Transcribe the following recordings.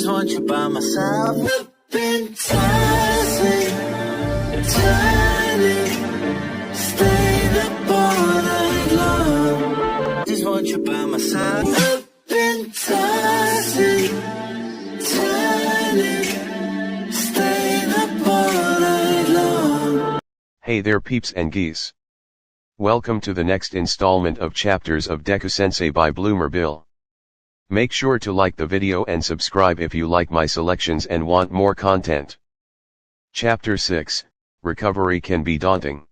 want you by myself. I've been tossing, turning, staying up all night long. Just want you by myself. I've been tossing, turning, staying up all night long. Hey there peeps and geese. Welcome to the next installment of chapters of Deku-Sensei by BloomerBill. Make sure to like the video and subscribe if you like my selections and want more content. Chapter 6, Recovery Can Be Daunting.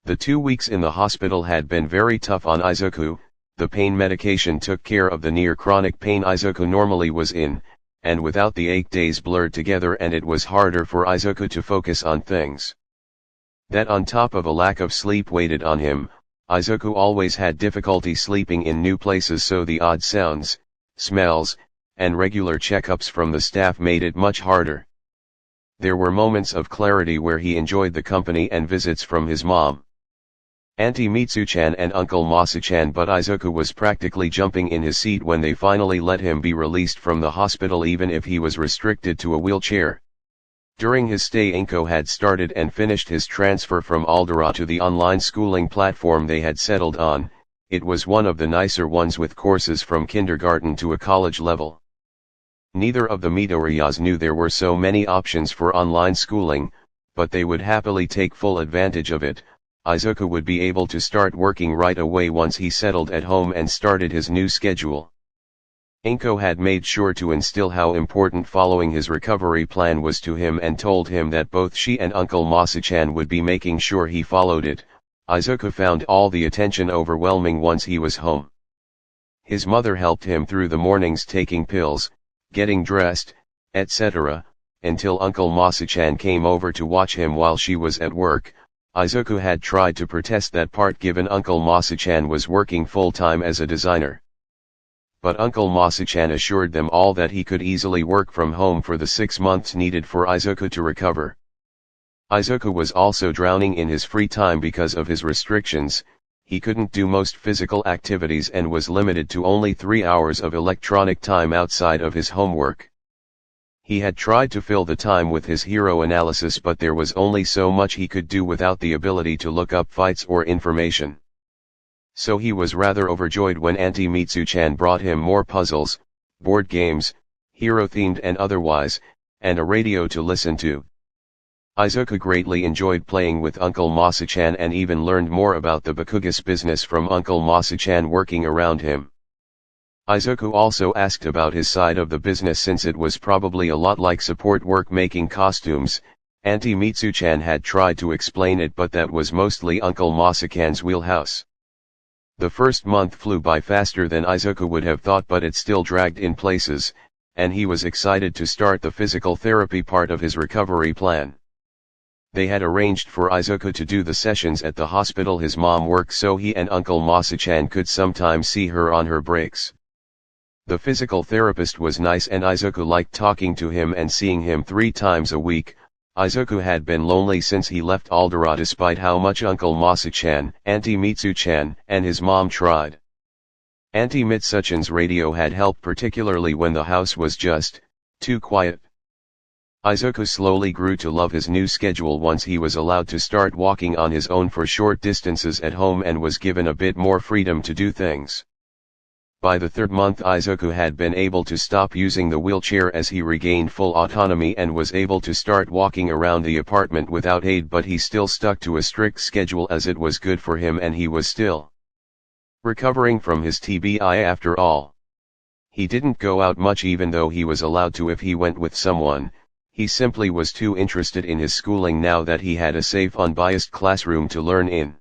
The 2 weeks in the hospital had been very tough on Izuku. The pain medication took care of the near chronic pain Izuku normally was in, and without the 8 days blurred together and it was harder for Izuku to focus on things. That on top of a lack of sleep weighted on him, Izuku always had difficulty sleeping in new places, so the odd sounds, smells, and regular checkups from the staff made it much harder. There were moments of clarity where he enjoyed the company and visits from his mom, Auntie Mitsu-chan and Uncle Masu-chan, but Izuku was practically jumping in his seat when they finally let him be released from the hospital even if he was restricted to a wheelchair. During his stay, Inko had started and finished his transfer from Aldera to the online schooling platform they had settled on. It was one of the nicer ones with courses from kindergarten to a college level. Neither of the Midoriyas knew there were so many options for online schooling, but they would happily take full advantage of it. Izuku would be able to start working right away once he settled at home and started his new schedule. Inko had made sure to instill how important following his recovery plan was to him and told him that both she and Uncle Masu-chan would be making sure he followed it. Izuku found all the attention overwhelming once he was home. His mother helped him through the mornings, taking pills, getting dressed, etc., until Uncle Masu-chan came over to watch him while she was at work. Izuku had tried to protest that part given Uncle Masu-chan was working full-time as a designer. But Uncle Masu-chan assured them all that he could easily work from home for the 6 months needed for Izuku to recover. Izuku was also drowning in his free time because of his restrictions. He couldn't do most physical activities and was limited to only 3 hours of electronic time outside of his homework. He had tried to fill the time with his hero analysis, but there was only so much he could do without the ability to look up fights or information. So he was rather overjoyed when Auntie Mitsu-chan brought him more puzzles, board games, hero-themed and otherwise, and a radio to listen to. Izuku greatly enjoyed playing with Uncle Masu-chan and even learned more about the Bakugas business from Uncle Masu-chan working around him. Izuku also asked about his side of the business, since it was probably a lot like support work making costumes. Auntie Mitsu-chan had tried to explain it, but that was mostly Uncle Masu-chan's wheelhouse. The first month flew by faster than Izuku would have thought, but it still dragged in places, and he was excited to start the physical therapy part of his recovery plan. They had arranged for Izuku to do the sessions at the hospital his mom worked, so he and Uncle Masu-chan could sometimes see her on her breaks. The physical therapist was nice and Izuku liked talking to him and seeing him 3 times a week. Izuku had been lonely since he left Aldera, despite how much Uncle Masu-chan, Auntie Mitsu-chan, and his mom tried. Auntie Mitsu-chan's radio had helped, particularly when the house was just too quiet. Izuku slowly grew to love his new schedule once he was allowed to start walking on his own for short distances at home and was given a bit more freedom to do things. By the 3rd month, Izuku had been able to stop using the wheelchair as he regained full autonomy and was able to start walking around the apartment without aid, but he still stuck to a strict schedule as it was good for him and he was still recovering from his TBI after all. He didn't go out much even though he was allowed to if he went with someone. He simply was too interested in his schooling now that he had a safe, unbiased classroom to learn in.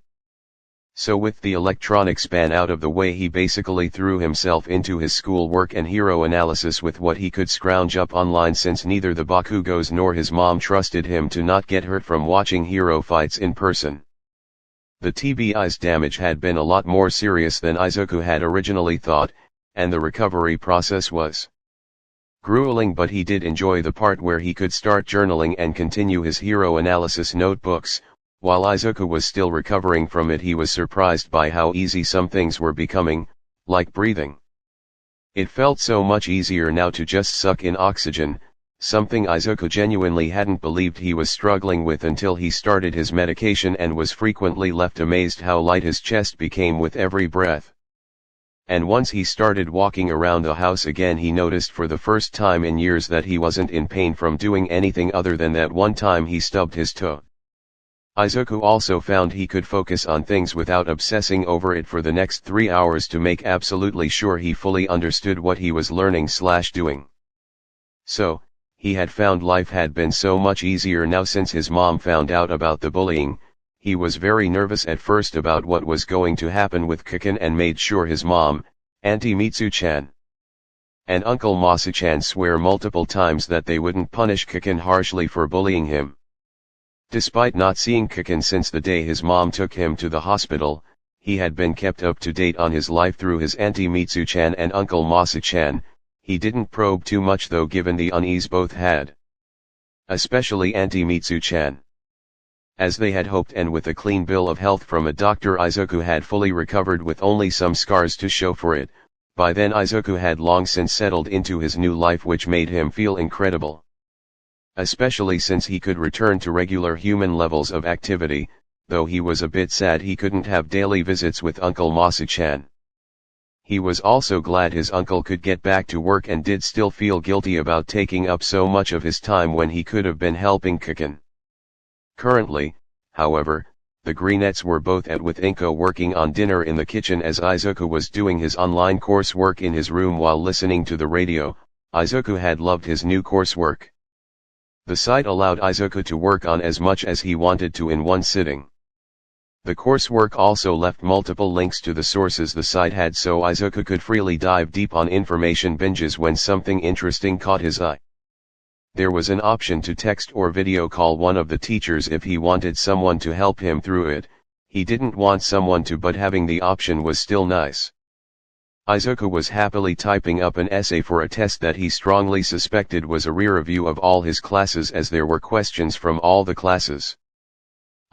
So with the electronic span out of the way, he basically threw himself into his schoolwork and hero analysis with what he could scrounge up online, since neither the Bakugos nor his mom trusted him to not get hurt from watching hero fights in person. The TBI's damage had been a lot more serious than Izuku had originally thought, and the recovery process was grueling, but he did enjoy the part where he could start journaling and continue his hero analysis notebooks. While Izuku was still recovering from it, he was surprised by how easy some things were becoming, like breathing. It felt so much easier now to just suck in oxygen, something Izuku genuinely hadn't believed he was struggling with until he started his medication and was frequently left amazed how light his chest became with every breath. And once he started walking around the house again, he noticed for the first time in years that he wasn't in pain from doing anything other than that one time he stubbed his toe. Izuku also found he could focus on things without obsessing over it for the next 3 hours to make absolutely sure he fully understood what he was learning/doing. So, he had found life had been so much easier now since his mom found out about the bullying. He was very nervous at first about what was going to happen with Kikin and made sure his mom, Auntie Mitsu-chan, and Uncle Masu-chan swear multiple times that they wouldn't punish Kikin harshly for bullying him. Despite not seeing Kikin since the day his mom took him to the hospital, he had been kept up to date on his life through his Auntie Mitsu-chan and Uncle Masu-chan. He didn't probe too much though, given the unease both had. Especially Auntie Mitsu-chan. As they had hoped, and with a clean bill of health from a doctor, Izuku had fully recovered with only some scars to show for it. By then Izuku had long since settled into his new life, which made him feel incredible. Especially since he could return to regular human levels of activity, though he was a bit sad he couldn't have daily visits with Uncle Masu-chan. He was also glad his uncle could get back to work and did still feel guilty about taking up so much of his time when he could have been helping Kikin. Currently, however, the Greenettes were both at with Inko working on dinner in the kitchen as Izuku was doing his online coursework in his room while listening to the radio. Izuku had loved his new coursework. The site allowed Izuku to work on as much as he wanted to in one sitting. The coursework also left multiple links to the sources the site had, so Izuku could freely dive deep on information binges when something interesting caught his eye. There was an option to text or video call one of the teachers if he wanted someone to help him through it. He didn't want someone to, but having the option was still nice. Izuku was happily typing up an essay for a test that he strongly suspected was a re-review of all his classes, as there were questions from all the classes.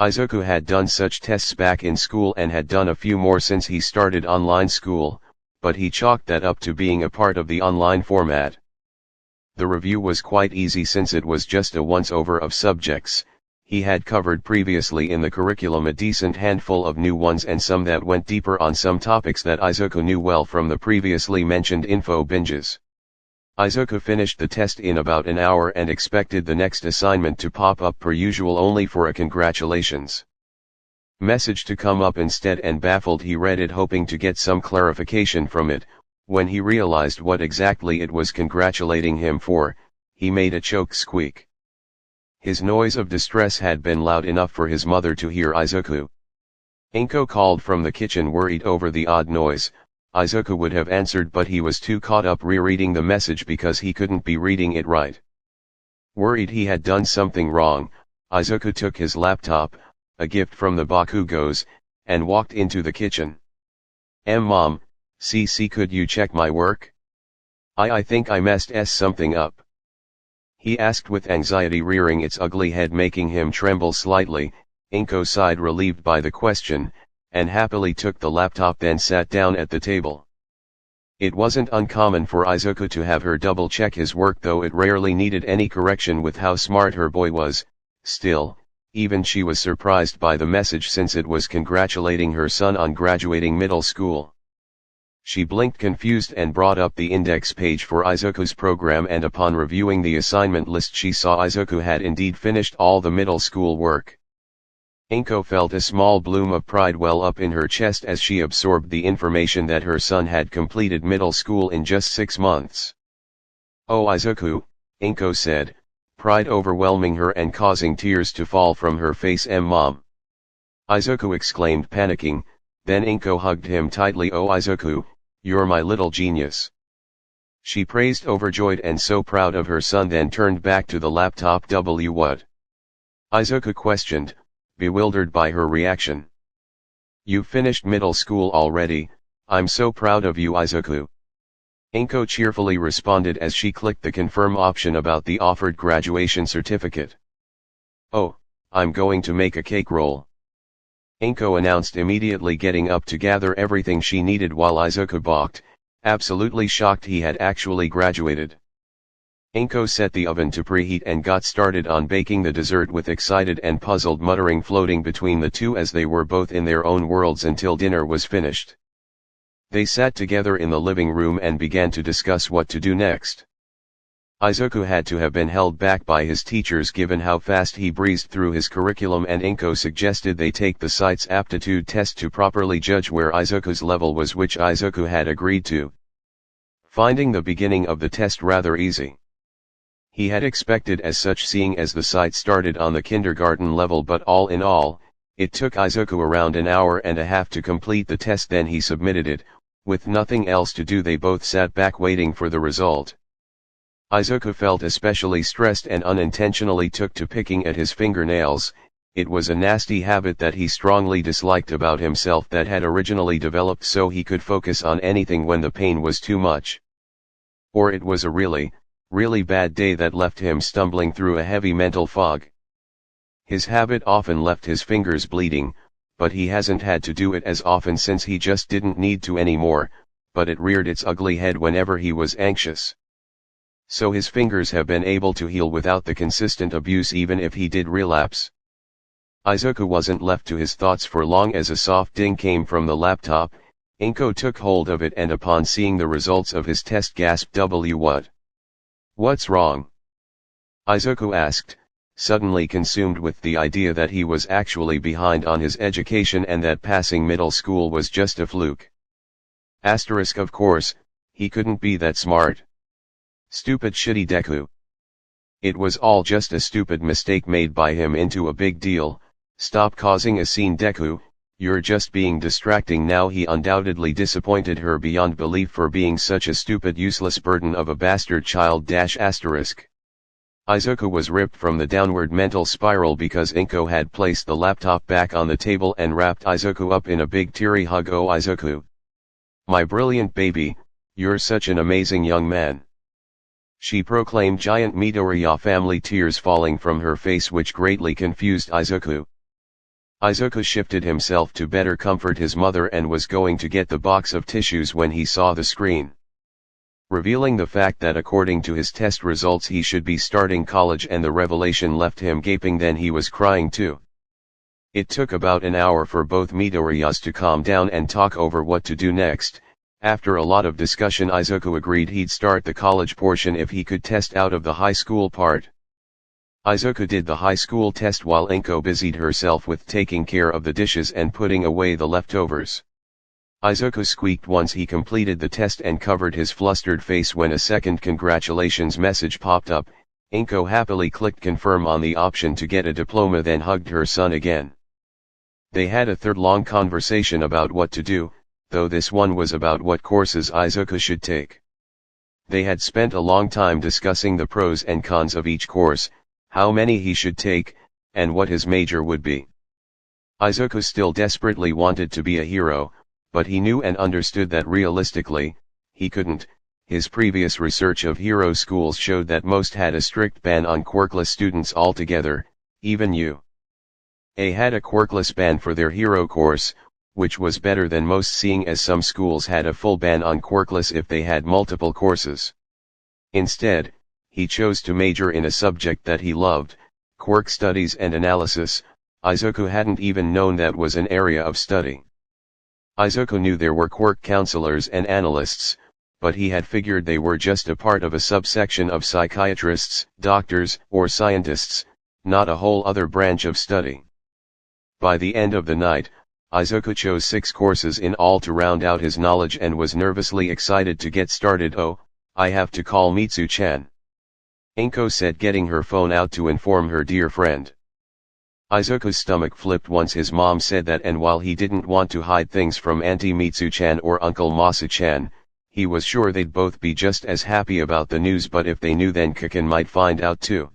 Izuku had done such tests back in school and had done a few more since he started online school, but he chalked that up to being a part of the online format. The review was quite easy since it was just a once-over of subjects he had covered previously in the curriculum, a decent handful of new ones, and some that went deeper on some topics that Izuku knew well from the previously mentioned info binges. Izuku finished the test in about an hour and expected the next assignment to pop up per usual, only for a congratulations message to come up instead, and baffled he read it hoping to get some clarification from it. When he realized what exactly it was congratulating him for, he made a choke squeak. His noise of distress had been loud enough for his mother to hear Izuku. Inko called from the kitchen, worried over the odd noise. Izuku would have answered, but he was too caught up rereading the message because he couldn't be reading it right. Worried he had done something wrong, Izuku took his laptop, a gift from the Bakugos, and walked into the kitchen. Mom, CC, could you check my work? I think I messed something up," he asked with anxiety rearing its ugly head, making him tremble slightly. Inko sighed, relieved by the question, and happily took the laptop, then sat down at the table. It wasn't uncommon for Izuku to have her double-check his work, though it rarely needed any correction with how smart her boy was. Still, even she was surprised by the message, since it was congratulating her son on graduating middle school. She blinked confused and brought up the index page for Izuku's program, and upon reviewing the assignment list she saw Izuku had indeed finished all the middle school work. Inko felt a small bloom of pride well up in her chest as she absorbed the information that her son had completed middle school in just 6 months. "Oh Izuku," Inko said, pride overwhelming her and causing tears to fall from her face. Mom!" Izuku exclaimed, panicking. Then Inko hugged him tightly. "Oh Izuku, you're my little genius," she praised, overjoyed and so proud of her son, then turned back to the laptop. What?" Izuku questioned, bewildered by her reaction. "You finished middle school already. I'm so proud of you Izuku," Inko cheerfully responded as she clicked the confirm option about the offered graduation certificate. "Oh, I'm going to make a cake roll," Inko announced, immediately getting up to gather everything she needed while Izuku balked, absolutely shocked he had actually graduated. Inko set the oven to preheat and got started on baking the dessert with excited and puzzled muttering floating between the two as they were both in their own worlds until dinner was finished. They sat together in the living room and began to discuss what to do next. Izuku had to have been held back by his teachers given how fast he breezed through his curriculum, and Inko suggested they take the site's aptitude test to properly judge where Izuku's level was, which Izuku had agreed to, finding the beginning of the test rather easy. He had expected as such, seeing as the site started on the kindergarten level, but all in all, it took Izuku around an hour and a half to complete the test. Then he submitted it. With nothing else to do, they both sat back waiting for the result. Izuku felt especially stressed and unintentionally took to picking at his fingernails. It was a nasty habit that he strongly disliked about himself that had originally developed so he could focus on anything when the pain was too much. Or it was a really bad day that left him stumbling through a heavy mental fog. His habit often left his fingers bleeding, but he hasn't had to do it as often since he just didn't need to anymore, but it reared its ugly head whenever he was anxious. So his fingers have been able to heal without the consistent abuse even if he did relapse. Izuku wasn't left to his thoughts for long as a soft ding came from the laptop. Inko took hold of it and upon seeing the results of his test gasped, What's wrong? Izuku asked, suddenly consumed with the idea that he was actually behind on his education and that passing middle school was just a fluke. Of course, he couldn't be that smart. Stupid shitty Deku. It was all just a stupid mistake made by him into a big deal. Stop causing a scene, Deku, you're just being distracting now. He undoubtedly disappointed her beyond belief for being such a stupid useless burden of a bastard child. Izuku was ripped from the downward mental spiral because Inko had placed the laptop back on the table and wrapped Izuku up in a big teary hug. Oh Izuku. My brilliant baby, you're such an amazing young man. She proclaimed, giant Midoriya family tears falling from her face, which greatly confused Izuku. Izuku shifted himself to better comfort his mother and was going to get the box of tissues when he saw the screen, revealing the fact that according to his test results he should be starting college, and the revelation left him gaping. Then he was crying too. It took about an hour for both Midoriyas to calm down and talk over what to do next. After a lot of discussion, Izuku agreed he'd start the college portion if he could test out of the high school part. Izuku did the high school test while Inko busied herself with taking care of the dishes and putting away the leftovers. Izuku squeaked once he completed the test and covered his flustered face when a second congratulations message popped up. Inko happily clicked confirm on the option to get a diploma, then hugged her son again. They had a third long conversation about what to do, though this one was about what courses Izuku should take. They had spent a long time discussing the pros and cons of each course, how many he should take, and what his major would be. Izuku still desperately wanted to be a hero, but he knew and understood that realistically, he couldn't. His previous research of hero schools showed that most had a strict ban on quirkless students altogether. Even UA had a quirkless ban for their hero course, which was better than most, seeing as some schools had a full ban on quirkless if they had multiple courses. Instead, he chose to major in a subject that he loved, quirk studies and analysis. Izuku hadn't even known that was an area of study. Izuku knew there were quirk counselors and analysts, but he had figured they were just a part of a subsection of psychiatrists, doctors, or scientists, not a whole other branch of study. By the end of the night, Izuku chose 6 courses in all to round out his knowledge and was nervously excited to get started. Oh, I have to call Mitsu-chan, Inko said, getting her phone out to inform her dear friend. Izuku's stomach flipped once his mom said that, and while he didn't want to hide things from Auntie Mitsu-chan or Uncle Masu-chan, he was sure they'd both be just as happy about the news, but if they knew then Kaken might find out too.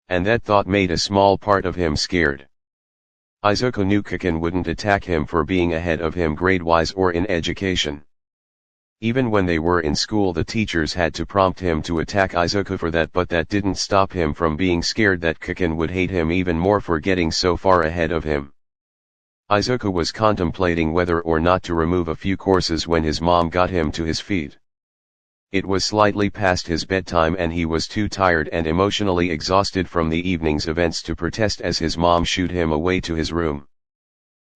And that thought made a small part of him scared. Izuku knew Kaken wouldn't attack him for being ahead of him grade-wise or in education. Even when they were in school, the teachers had to prompt him to attack Izuku for that, but that didn't stop him from being scared that Kaken would hate him even more for getting so far ahead of him. Izuku was contemplating whether or not to remove a few courses when his mom got him to his feet. It was slightly past his bedtime and he was too tired and emotionally exhausted from the evening's events to protest as his mom shooed him away to his room.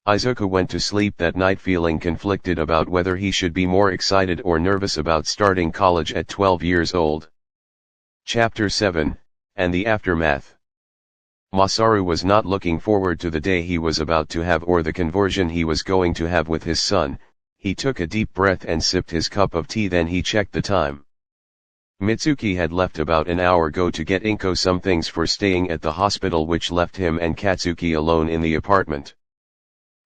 Izuku went to sleep that night feeling conflicted about whether he should be more excited or nervous about starting college at 12 years old. Chapter 7, and the Aftermath. Masaru was not looking forward to the day he was about to have or the conversion he was going to have with his son. He took a deep breath and sipped his cup of tea, then he checked the time. Mitsuki had left about an hour ago to get Inko some things for staying at the hospital, which left him and Katsuki alone in the apartment.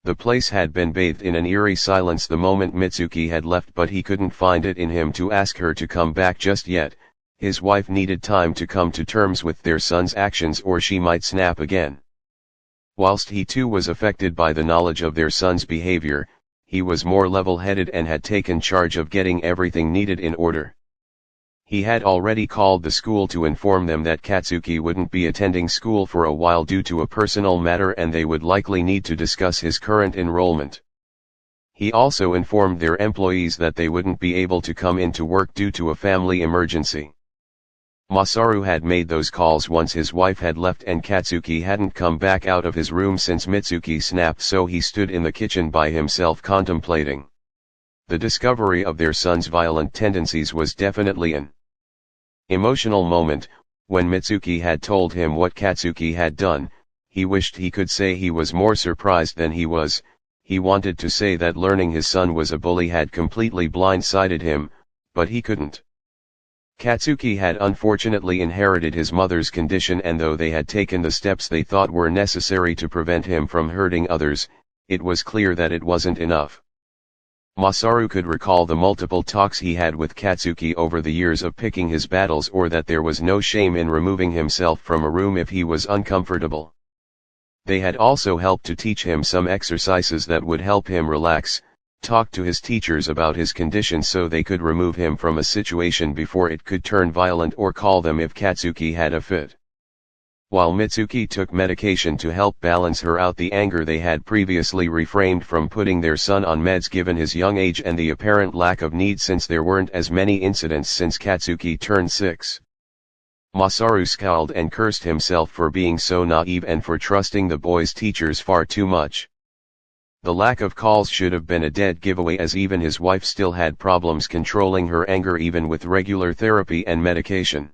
The place had been bathed in an eerie silence the moment Mitsuki had left, but he couldn't find it in him to ask her to come back just yet. His wife needed time to come to terms with their son's actions or she might snap again. Whilst he too was affected by the knowledge of their son's behavior, he was more level-headed and had taken charge of getting everything needed in order. He had already called the school to inform them that Katsuki wouldn't be attending school for a while due to a personal matter and they would likely need to discuss his current enrollment. He also informed their employees that they wouldn't be able to come into work due to a family emergency. Masaru had made those calls once his wife had left and Katsuki hadn't come back out of his room since Mitsuki snapped, so he stood in the kitchen by himself contemplating. The discovery of their son's violent tendencies was definitely an emotional moment. When Mitsuki had told him what Katsuki had done, he wished he could say he was more surprised than he was. He wanted to say that learning his son was a bully had completely blindsided him, but he couldn't. Katsuki had unfortunately inherited his mother's condition, and though they had taken the steps they thought were necessary to prevent him from hurting others, it was clear that it wasn't enough. Masaru could recall the multiple talks he had with Katsuki over the years of picking his battles, or that there was no shame in removing himself from a room if he was uncomfortable. They had also helped to teach him some exercises that would help him relax, talk to his teachers about his condition so they could remove him from a situation before it could turn violent, or call them if Katsuki had a fit. While Mitsuki took medication to help balance her out the anger, they had previously refrained from putting their son on meds given his young age and the apparent lack of need since there weren't as many incidents since Katsuki turned 6. Masaru scowled and cursed himself for being so naive and for trusting the boy's teachers far too much. The lack of calls should have been a dead giveaway, as even his wife still had problems controlling her anger even with regular therapy and medication.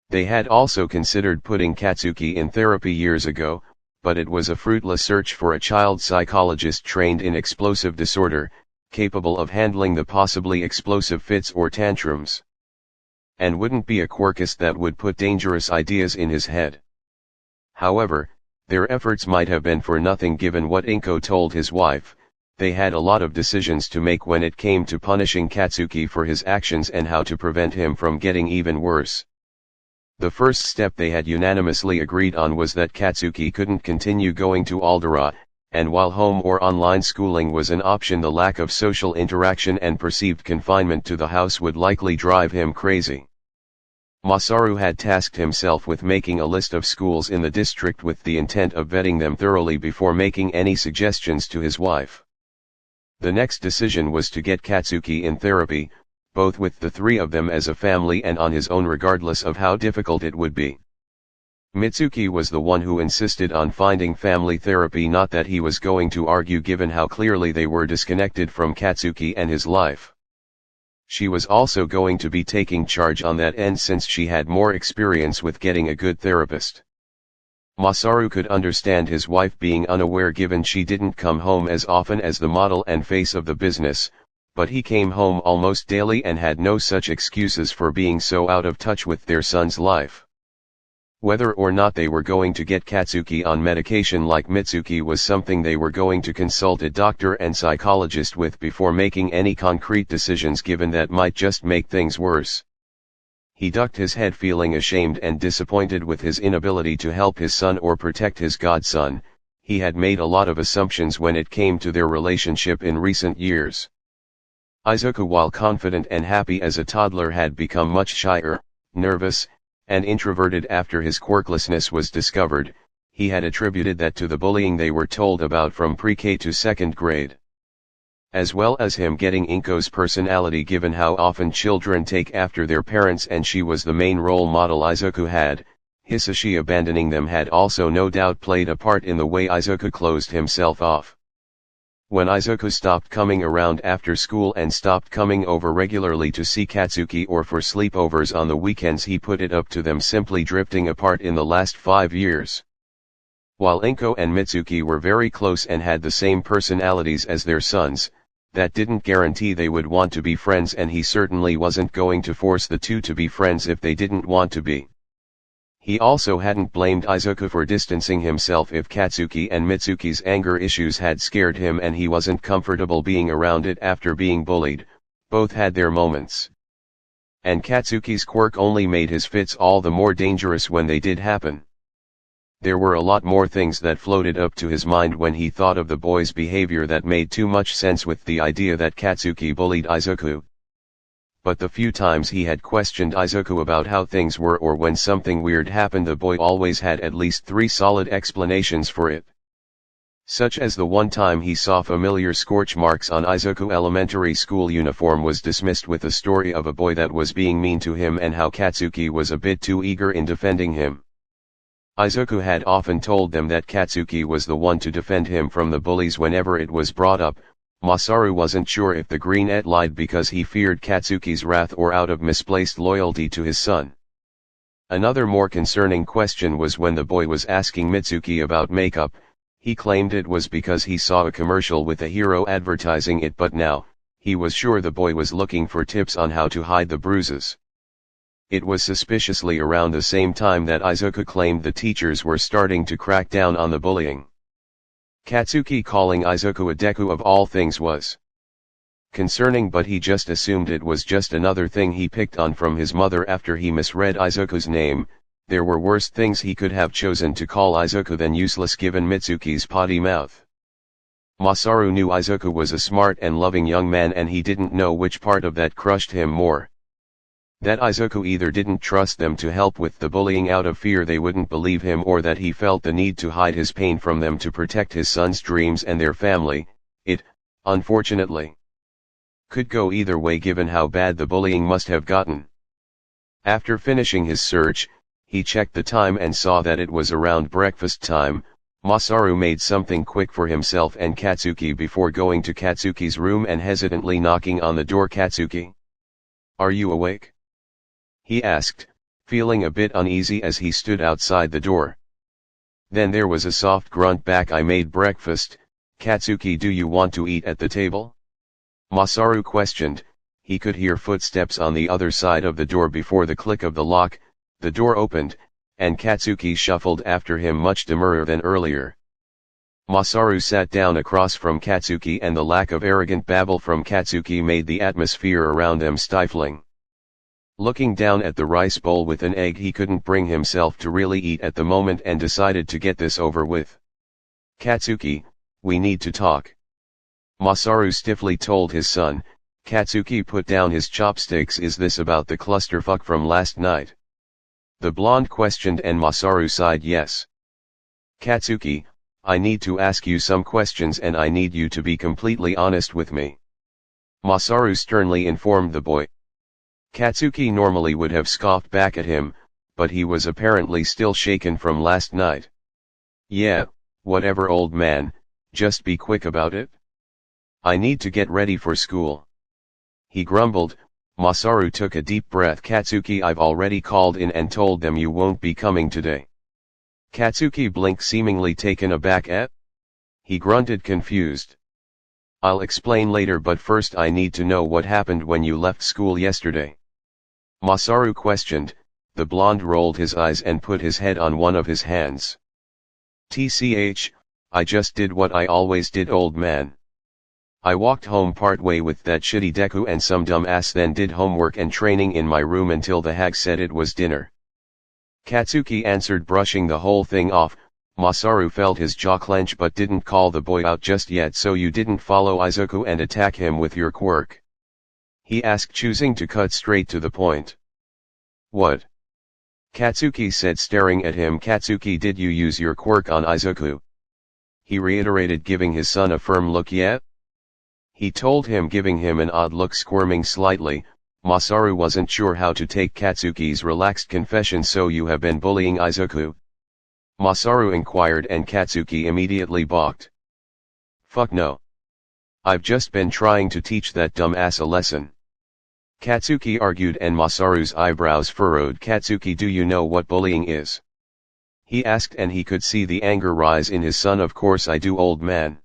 They had also considered putting Katsuki in therapy years ago, but it was a fruitless search for a child psychologist trained in explosive disorder, capable of handling the possibly explosive fits or tantrums. And wouldn't be a Quarkus that would put dangerous ideas in his head. However, their efforts might have been for nothing given what Inko told his wife. They had a lot of decisions to make when it came to punishing Katsuki for his actions and how to prevent him from getting even worse. The first step they had unanimously agreed on was that Katsuki couldn't continue going to Aldera, and while home or online schooling was an option, the lack of social interaction and perceived confinement to the house would likely drive him crazy. Masaru had tasked himself with making a list of schools in the district with the intent of vetting them thoroughly before making any suggestions to his wife. The next decision was to get Katsuki in therapy, both with the three of them as a family and on his own, regardless of how difficult it would be. Mitsuki was the one who insisted on finding family therapy, not that he was going to argue given how clearly they were disconnected from Katsuki and his life. She was also going to be taking charge on that end since she had more experience with getting a good therapist. Masaru could understand his wife being unaware given she didn't come home as often as the model and face of the business, but he came home almost daily and had no such excuses for being so out of touch with their son's life. Whether or not they were going to get Katsuki on medication like Mitsuki was something they were going to consult a doctor and psychologist with before making any concrete decisions, given that might just make things worse. He ducked his head, feeling ashamed and disappointed with his inability to help his son or protect his godson. He had made a lot of assumptions when it came to their relationship in recent years. Izuku, while confident and happy as a toddler, had become much shyer, nervous, and introverted after his quirklessness was discovered. he had attributed that to the bullying they were told about from pre-K to second grade. As well as him getting Inko's personality given how often children take after their parents and she was the main role model Izuku had, Hisashi abandoning them had also no doubt played a part in the way Izuku closed himself off. When Izuku stopped coming around after school and stopped coming over regularly to see Katsuki or for sleepovers on the weekends, he put it up to them simply drifting apart in the last 5 years. While Inko and Mitsuki were very close and had the same personalities as their sons, that didn't guarantee they would want to be friends, and he certainly wasn't going to force the two to be friends if they didn't want to be. He also hadn't blamed Izuku for distancing himself if Katsuki and Mitsuki's anger issues had scared him and he wasn't comfortable being around it after being bullied. Both had their moments. And Katsuki's quirk only made his fits all the more dangerous when they did happen. There were a lot more things that floated up to his mind when he thought of the boy's behavior that made too much sense with the idea that Katsuki bullied Izuku. But the few times he had questioned Izuku about how things were or when something weird happened, the boy always had at least 3 solid explanations for it. Such as the one time he saw familiar scorch marks on Izuku elementary school uniform was dismissed with a story of a boy that was being mean to him and how Katsuki was a bit too eager in defending him. Izuku had often told them that Katsuki was the one to defend him from the bullies whenever it was brought up. Masaru wasn't sure if the greenette lied because he feared Katsuki's wrath or out of misplaced loyalty to his son. Another more concerning question was when the boy was asking Mitsuki about makeup. He claimed it was because he saw a commercial with a hero advertising it, but now, he was sure the boy was looking for tips on how to hide the bruises. It was suspiciously around the same time that Izuku claimed the teachers were starting to crack down on the bullying. Katsuki calling Izuku a Deku of all things was concerning, but he just assumed it was just another thing he picked on from his mother after he misread Izuku's name. There were worse things he could have chosen to call Izuku than useless given Mitsuki's potty mouth. Masaru knew Izuku was a smart and loving young man, and he didn't know which part of that crushed him more. That Izuku either didn't trust them to help with the bullying out of fear they wouldn't believe him, or that he felt the need to hide his pain from them to protect his son's dreams and their family. It, unfortunately, could go either way given how bad the bullying must have gotten. After finishing his search, he checked the time and saw that it was around breakfast time. Masaru made something quick for himself and Katsuki before going to Katsuki's room and hesitantly knocking on the door. "Katsuki, are you awake?" he asked, feeling a bit uneasy as he stood outside the door. Then there was a soft grunt back. "I made breakfast. Katsuki, do you want to eat at the table?" Masaru questioned. He could hear footsteps on the other side of the door before the click of the lock. The door opened, and Katsuki shuffled after him, much demurrer than earlier. Masaru sat down across from Katsuki, and the lack of arrogant babble from Katsuki made the atmosphere around them stifling. Looking down at the rice bowl with an egg, he couldn't bring himself to really eat at the moment and decided to get this over with. "Katsuki, we need to talk," Masaru stiffly told his son. Katsuki put down his chopsticks. "Is this about the clusterfuck from last night?" the blonde questioned, and Masaru sighed yes. "Katsuki, I need to ask you some questions and I need you to be completely honest with me," Masaru sternly informed the boy. Katsuki normally would have scoffed back at him, but he was apparently still shaken from last night. "Yeah, whatever, old man, just be quick about it. I need to get ready for school," he grumbled. Masaru took a deep breath. "Katsuki, I've already called in and told them you won't be coming today." Katsuki blinked, seemingly taken aback. He grunted, confused. "I'll explain later, but first I need to know what happened when you left school yesterday," Masaru questioned. The blonde rolled his eyes and put his head on one of his hands. "Tch, I just did what I always did, old man. I walked home partway with that shitty Deku and some dumb ass, then did homework and training in my room until the hag said it was dinner," Katsuki answered, brushing the whole thing off. Masaru felt his jaw clench but didn't call the boy out just yet. "So you didn't follow Izuku and attack him with your quirk?" he asked, choosing to cut straight to the point. "What? Katsuki said, staring at him. Katsuki, did you use your quirk on Izuku? He reiterated, giving his son a firm look. Yeah? He told him, giving him an odd look. Squirming slightly, Masaru wasn't sure how to take Katsuki's relaxed confession. So you have been bullying Izuku? Masaru inquired, and Katsuki immediately balked. Fuck no. I've just been trying to teach that dumbass a lesson. Katsuki argued, and Masaru's eyebrows furrowed. Katsuki, do you know what bullying is? He asked, and he could see the anger rise in his son. Of course I do, old man.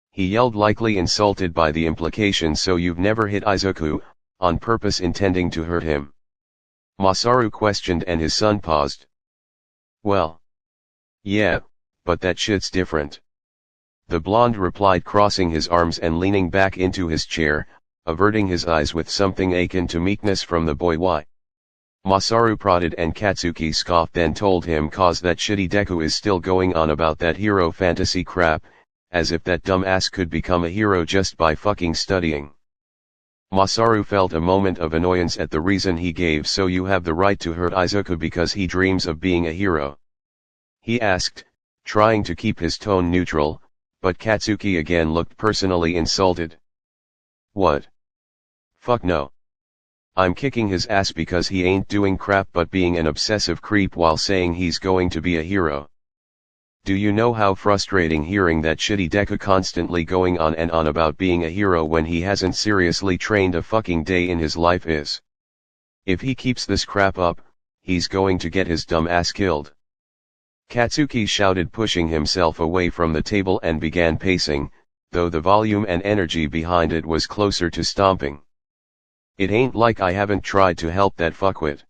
He yelled, likely insulted by the implication. So you've never hit Izuku, on purpose, intending to hurt him? Masaru questioned, and his son paused. Well. Yeah, but that shit's different. The blonde replied, crossing his arms and leaning back into his chair, averting his eyes with something akin to meekness from the boy. Why? Masaru prodded, and Katsuki scoffed, then told him, cause that shitty Deku is still going on about that hero fantasy crap, as if that dumbass could become a hero just by fucking studying. Masaru felt a moment of annoyance at the reason he gave. So you have the right to hurt Izuku because he dreams of being a hero? He asked, trying to keep his tone neutral, but Katsuki again looked personally insulted. What? Fuck no. I'm kicking his ass because he ain't doing crap but being an obsessive creep while saying he's going to be a hero. Do you know how frustrating hearing that shitty Deku constantly going on and on about being a hero when he hasn't seriously trained a fucking day in his life is? If he keeps this crap up, he's going to get his dumb ass killed. Katsuki shouted, pushing himself away from the table, and began pacing, though the volume and energy behind it was closer to stomping. It ain't like I haven't tried to help that fuckwit.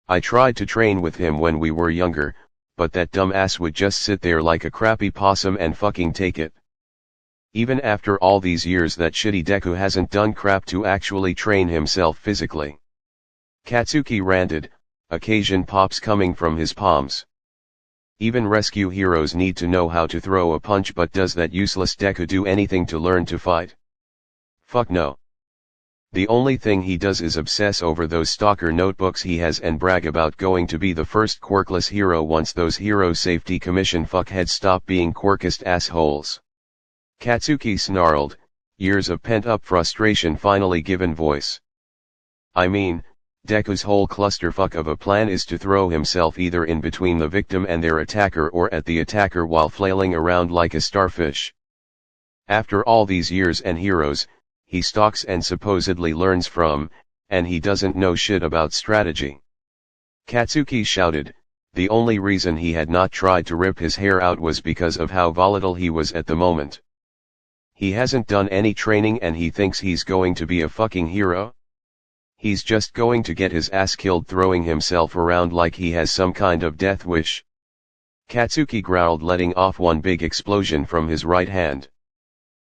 I tried to train with him when we were younger, but that dumbass would just sit there like a crappy possum and fucking take it. Even after all these years, that shitty Deku hasn't done crap to actually train himself physically. Katsuki ranted, occasion pops coming from his palms. Even rescue heroes need to know how to throw a punch, but does that useless Deku do anything to learn to fight? Fuck no. The only thing he does is obsess over those stalker notebooks he has and brag about going to be the first quirkless hero once those Hero Safety Commission fuckheads stop being quirkist assholes. Katsuki snarled, years of pent-up frustration finally given voice. I mean, Deku's whole clusterfuck of a plan is to throw himself either in between the victim and their attacker or at the attacker while flailing around like a starfish. After all these years and heroes, he stalks and supposedly learns from, and he doesn't know shit about strategy. Katsuki shouted, the only reason he had not tried to rip his hair out was because of how volatile he was at the moment. He hasn't done any training and he thinks he's going to be a fucking hero? He's just going to get his ass killed throwing himself around like he has some kind of death wish. Katsuki growled, letting off one big explosion from his right hand.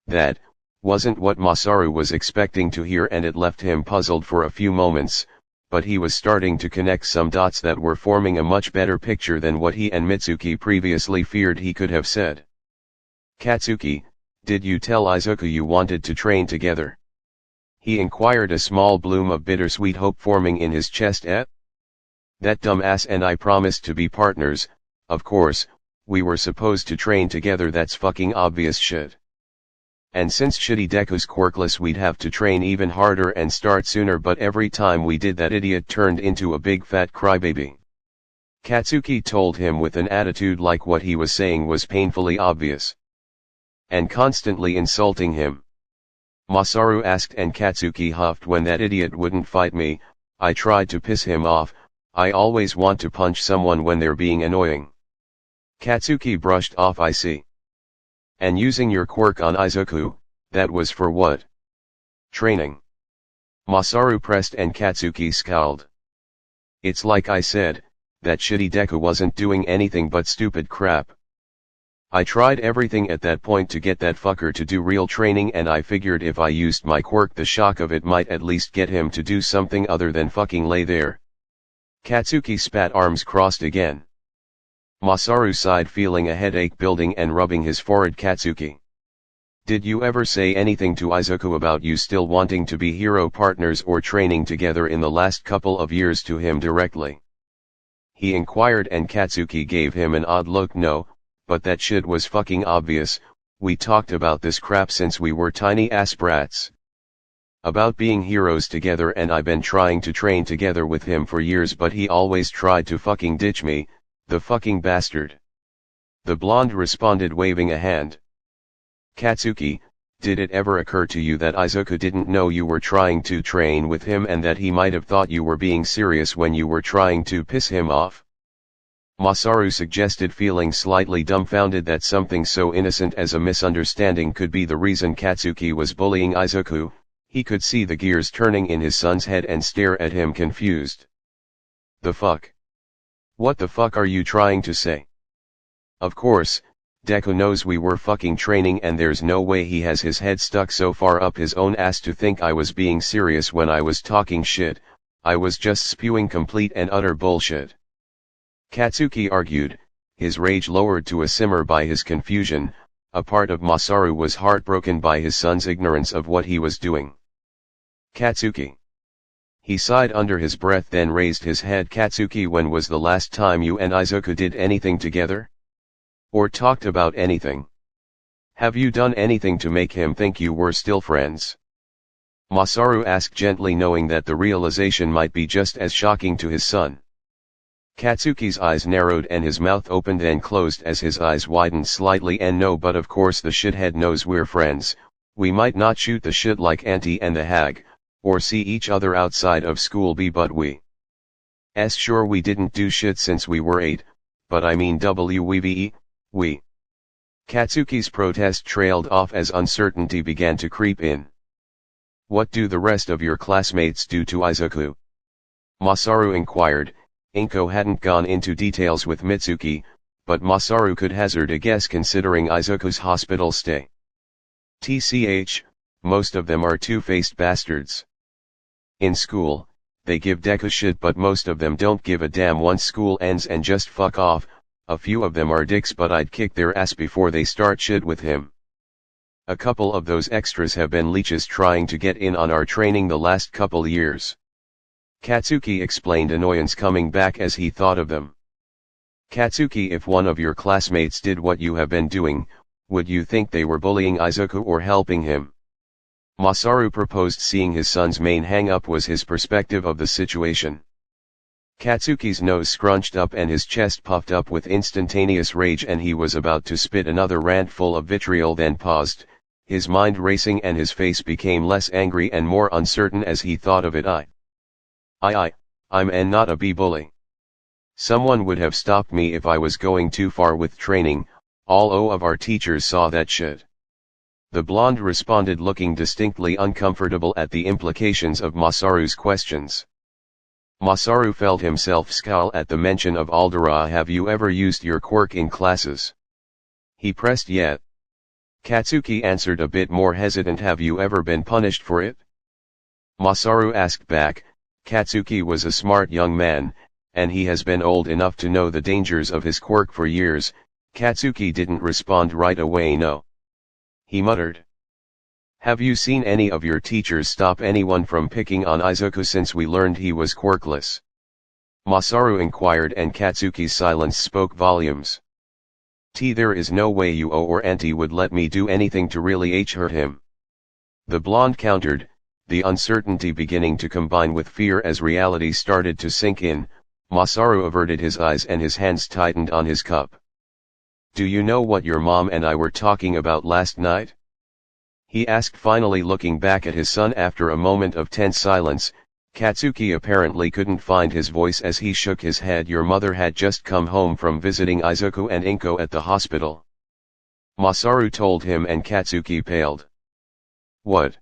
That wasn't what Masaru was expecting to hear, and it left him puzzled for a few moments, but he was starting to connect some dots that were forming a much better picture than what he and Mitsuki previously feared he could have said. Katsuki, did you tell Izuku you wanted to train together? He inquired, a small bloom of bittersweet hope forming in his chest. That dumbass and I promised to be partners. Of course, we were supposed to train together, that's fucking obvious shit. And since shitty Deku's quirkless, we'd have to train even harder and start sooner, but every time we did, that idiot turned into a big fat crybaby. Katsuki told him with an attitude like what he was saying was painfully obvious. And constantly insulting him. Masaru asked, and Katsuki huffed, when that idiot wouldn't fight me, I tried to piss him off. I always want to punch someone when they're being annoying. Katsuki brushed off, I see. And using your quirk on Izuku, that was for what? Training. Masaru pressed, and Katsuki scowled. It's like I said, that shitty Deku wasn't doing anything but stupid crap. I tried everything at that point to get that fucker to do real training, and I figured if I used my quirk, the shock of it might at least get him to do something other than fucking lay there. Katsuki spat, arms crossed again. Masaru sighed, feeling a headache building and rubbing his forehead. Katsuki, did you ever say anything to Izuku about you still wanting to be hero partners or training together in the last couple of years to him directly? he inquired, and Katsuki gave him an odd look. No, but that shit was fucking obvious. We talked about this crap since we were tiny ass brats. About being heroes together, and I've been trying to train together with him for years, but he always tried to fucking ditch me, the fucking bastard. The blonde responded, waving a hand. Katsuki, did it ever occur to you that Izuku didn't know you were trying to train with him, and that he might have thought you were being serious when you were trying to piss him off? Masaru suggested, feeling slightly dumbfounded that something so innocent as a misunderstanding could be the reason Katsuki was bullying Izuku. He could see the gears turning in his son's head and stare at him confused. The fuck? What the fuck are you trying to say? Of course, Deku knows we were fucking training, and there's no way he has his head stuck so far up his own ass to think I was being serious when I was talking shit. I was just spewing complete and utter bullshit. Katsuki argued, his rage lowered to a simmer by his confusion. A part of Masaru was heartbroken by his son's ignorance of what he was doing. Katsuki. He sighed under his breath, then raised his head. Katsuki, when was the last time you and Izuku did anything together? Or talked about anything? Have you done anything to make him think you were still friends? Masaru asked gently, knowing that the realization might be just as shocking to his son. Katsuki's eyes narrowed and his mouth opened and closed as his eyes widened slightly. And no, but of course the shithead knows we're friends. We might not shoot the shit like Auntie and the hag, or see each other outside of school but we. Sure, we didn't do shit since we were 8, but I mean we. Katsuki's protest trailed off as uncertainty began to creep in. What do the rest of your classmates do to Izuku? Masaru inquired. Inko hadn't gone into details with Mitsuki, but Masaru could hazard a guess considering Izuku's hospital stay. TCH, most of them are two-faced bastards. In school, they give Deku shit, but most of them don't give a damn once school ends and just fuck off. A few of them are dicks, but I'd kick their ass before they start shit with him. A couple of those extras have been leeches trying to get in on our training the last couple years. Katsuki explained, annoyance coming back as he thought of them. Katsuki, if one of your classmates did what you have been doing, would you think they were bullying Izuku or helping him? Masaru proposed, seeing his son's main hang-up was his perspective of the situation. Katsuki's nose scrunched up and his chest puffed up with instantaneous rage, and he was about to spit another rant full of vitriol, then paused, his mind racing and his face became less angry and more uncertain as he thought of it. I'm not a bully. Someone would have stopped me if I was going too far with training. All of our teachers saw that shit. The blonde responded, looking distinctly uncomfortable at the implications of Masaru's questions. Masaru felt himself scowl at the mention of Aldera. Have you ever used your quirk in classes? He pressed yet. Katsuki answered, a bit more hesitant. Have you ever been punished for it? Masaru asked back. Katsuki was a smart young man, and he has been old enough to know the dangers of his quirk for years. Katsuki didn't respond right away. No. He muttered. Have you seen any of your teachers stop anyone from picking on Izuku since we learned he was quirkless? Masaru inquired, and Katsuki's silence spoke volumes. There is no way you or Auntie would let me do anything to really hurt him. The blonde countered, the uncertainty beginning to combine with fear as reality started to sink in. Masaru averted his eyes and his hands tightened on his cup. Do you know what your mom and I were talking about last night? He asked, finally looking back at his son after a moment of tense silence. Katsuki apparently couldn't find his voice as he shook his head. Your mother had just come home from visiting Izuku and Inko at the hospital. Masaru told him, and Katsuki paled. What?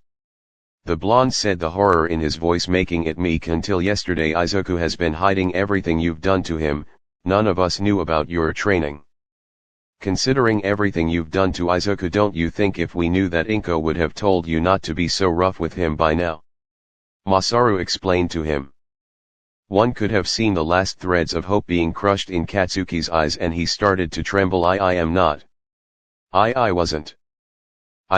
The blonde said, the horror in his voice making it meek. Until yesterday Izuku has been hiding everything you've done to him. None of us knew about your training. Considering everything you've done to Izuku, don't you think if we knew that Inko would have told you not to be so rough with him by now? Masaru explained to him. One could have seen the last threads of hope being crushed in Katsuki's eyes, and he started to tremble. I am not. I wasn't.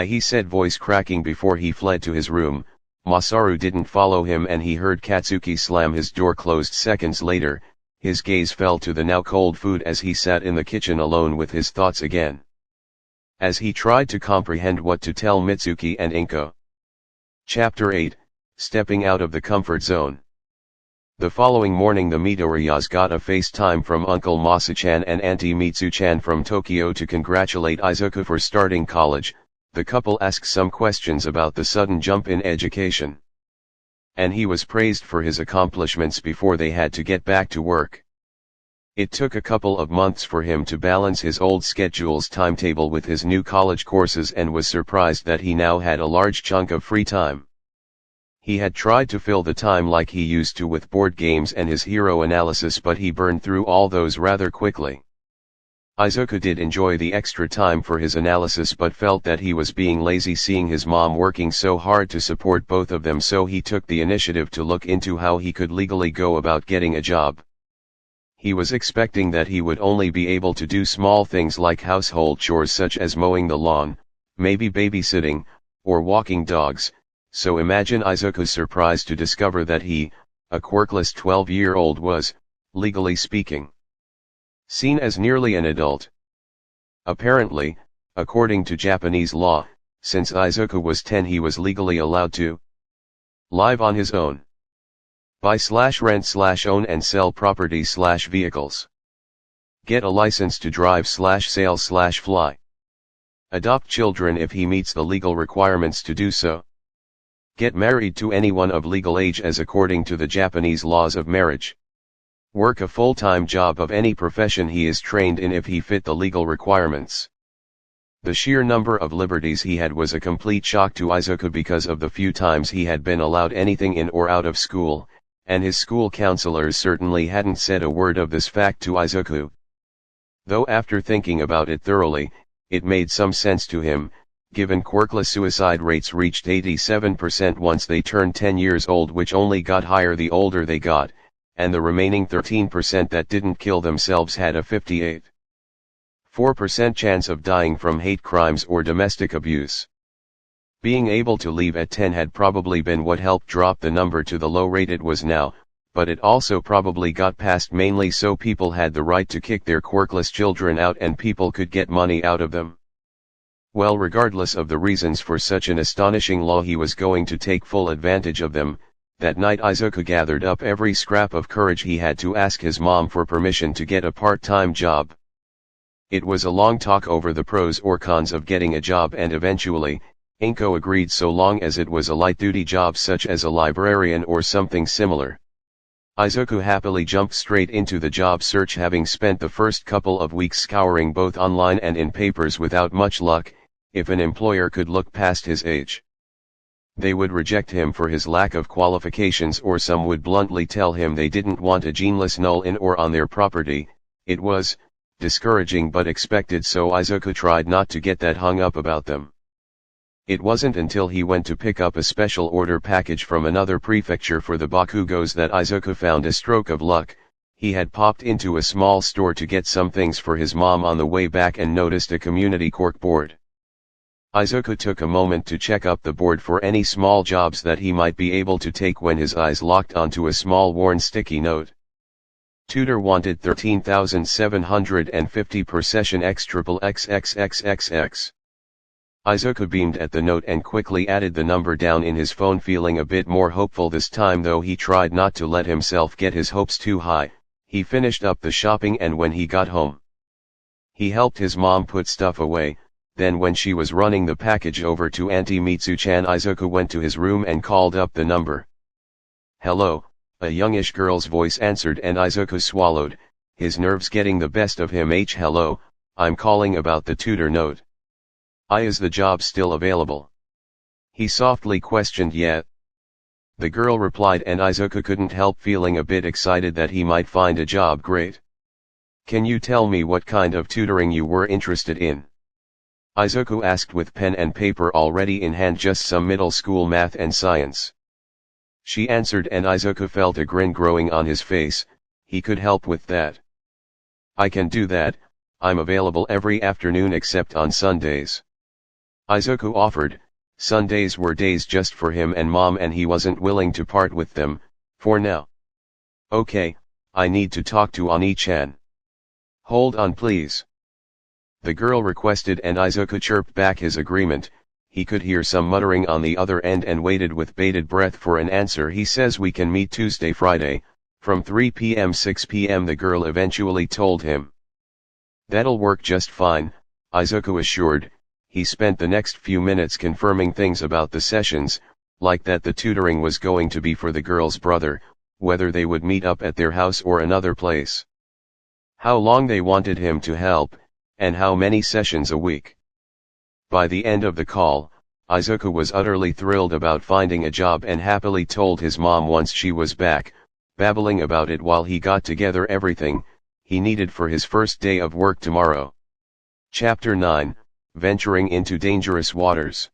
He said, voice cracking before he fled to his room. Masaru didn't follow him, and he heard Katsuki slam his door closed seconds later. his gaze fell to the now cold food as he sat in the kitchen alone with his thoughts again. As he tried to comprehend what to tell Mitsuki and Inko. Chapter 8, Stepping Out of the Comfort Zone. The following morning the Midoriyas got a FaceTime from Uncle Masu-chan and Auntie Mitsu-chan from Tokyo to congratulate Izuku for starting college. The couple asked some questions about the sudden jump in education. And he was praised for his accomplishments before they had to get back to work. It took a couple of months for him to balance his old schedule's timetable with his new college courses and was surprised that he now had a large chunk of free time. He had tried to fill the time like he used to with board games and his hero analysis, but he burned through all those rather quickly. Izuku did enjoy the extra time for his analysis but felt that he was being lazy seeing his mom working so hard to support both of them, so he took the initiative to look into how he could legally go about getting a job. He was expecting that he would only be able to do small things like household chores such as mowing the lawn, maybe babysitting, or walking dogs. So imagine Izuku's surprise to discover that he, a quirkless 12-year-old, was, legally speaking, seen as nearly an adult. Apparently, according to Japanese law, since Izuku was 10 he was legally allowed to live on his own. Buy/rent/own and sell property/vehicles. Get a license to drive/sail/fly. Adopt children if he meets the legal requirements to do so. Get married to anyone of legal age as according to the Japanese laws of marriage. Work a full-time job of any profession he is trained in if he fit the legal requirements. The sheer number of liberties he had was a complete shock to Izuku because of the few times he had been allowed anything in or out of school, and his school counselors certainly hadn't said a word of this fact to Izuku. Though after thinking about it thoroughly, it made some sense to him, given quirkless suicide rates reached 87% once they turned 10 years old, which only got higher the older they got, and the remaining 13% that didn't kill themselves had a 58.4% chance of dying from hate crimes or domestic abuse. Being able to leave at 10 had probably been what helped drop the number to the low rate it was now, but it also probably got passed mainly so people had the right to kick their quirkless children out and people could get money out of them. Well, regardless of the reasons for such an astonishing law, he was going to take full advantage of them. That night Izuku gathered up every scrap of courage he had to ask his mom for permission to get a part-time job. It was a long talk over the pros or cons of getting a job, and eventually, Inko agreed so long as it was a light-duty job such as a librarian or something similar. Izuku happily jumped straight into the job search, having spent the first couple of weeks scouring both online and in papers without much luck. If an employer could look past his age, they would reject him for his lack of qualifications, or some would bluntly tell him they didn't want a geneless null in or on their property. It was discouraging but expected, so Izuku tried not to get that hung up about them. It wasn't until he went to pick up a special order package from another prefecture for the Bakugos that Izuku found a stroke of luck. He had popped into a small store to get some things for his mom on the way back and noticed a community cork board. Izuku took a moment to check up the board for any small jobs that he might be able to take when his eyes locked onto a small worn sticky note. Tutor wanted 13,750 per session XXXXXXX. Izuku beamed at the note and quickly added the number down in his phone, feeling a bit more hopeful this time, though he tried not to let himself get his hopes too high. He finished up the shopping, and when he got home, he helped his mom put stuff away. Then when she was running the package over to Auntie Mitsu-chan, Izuku went to his room and called up the number. "Hello," a youngish girl's voice answered, and Izuku swallowed, his nerves getting the best of him. "Hello, I'm calling about the tutor note. Is the job still available?" he softly questioned. "Yeah," the girl replied, and Izuku couldn't help feeling a bit excited that he might find a job. "Great. Can you tell me what kind of tutoring you were interested in?" Izuku asked with pen and paper already in hand. "Just some middle school math and science," she answered, and Izuku felt a grin growing on his face. He could help with that. "I can do that. I'm available every afternoon except on Sundays," Izuku offered. Sundays were days just for him and mom, and he wasn't willing to part with them, for now. "Okay, I need to talk to Ani-chan. Hold on please. The girl requested and Izuku chirped back his agreement. He could hear some muttering on the other end and waited with bated breath for an answer. He says we can meet Tuesday Friday, from 3 p.m. 6 p.m. the girl eventually told him. That'll work just fine, Izuku assured. He spent the next few minutes confirming things about the sessions, like that the tutoring was going to be for the girl's brother, whether they would meet up at their house or another place. How long they wanted him to help, and how many sessions a week. By the end of the call, Izuku was utterly thrilled about finding a job and happily told his mom once she was back, babbling about it while he got together everything he needed for his first day of work tomorrow. Chapter 9, Venturing into Dangerous Waters.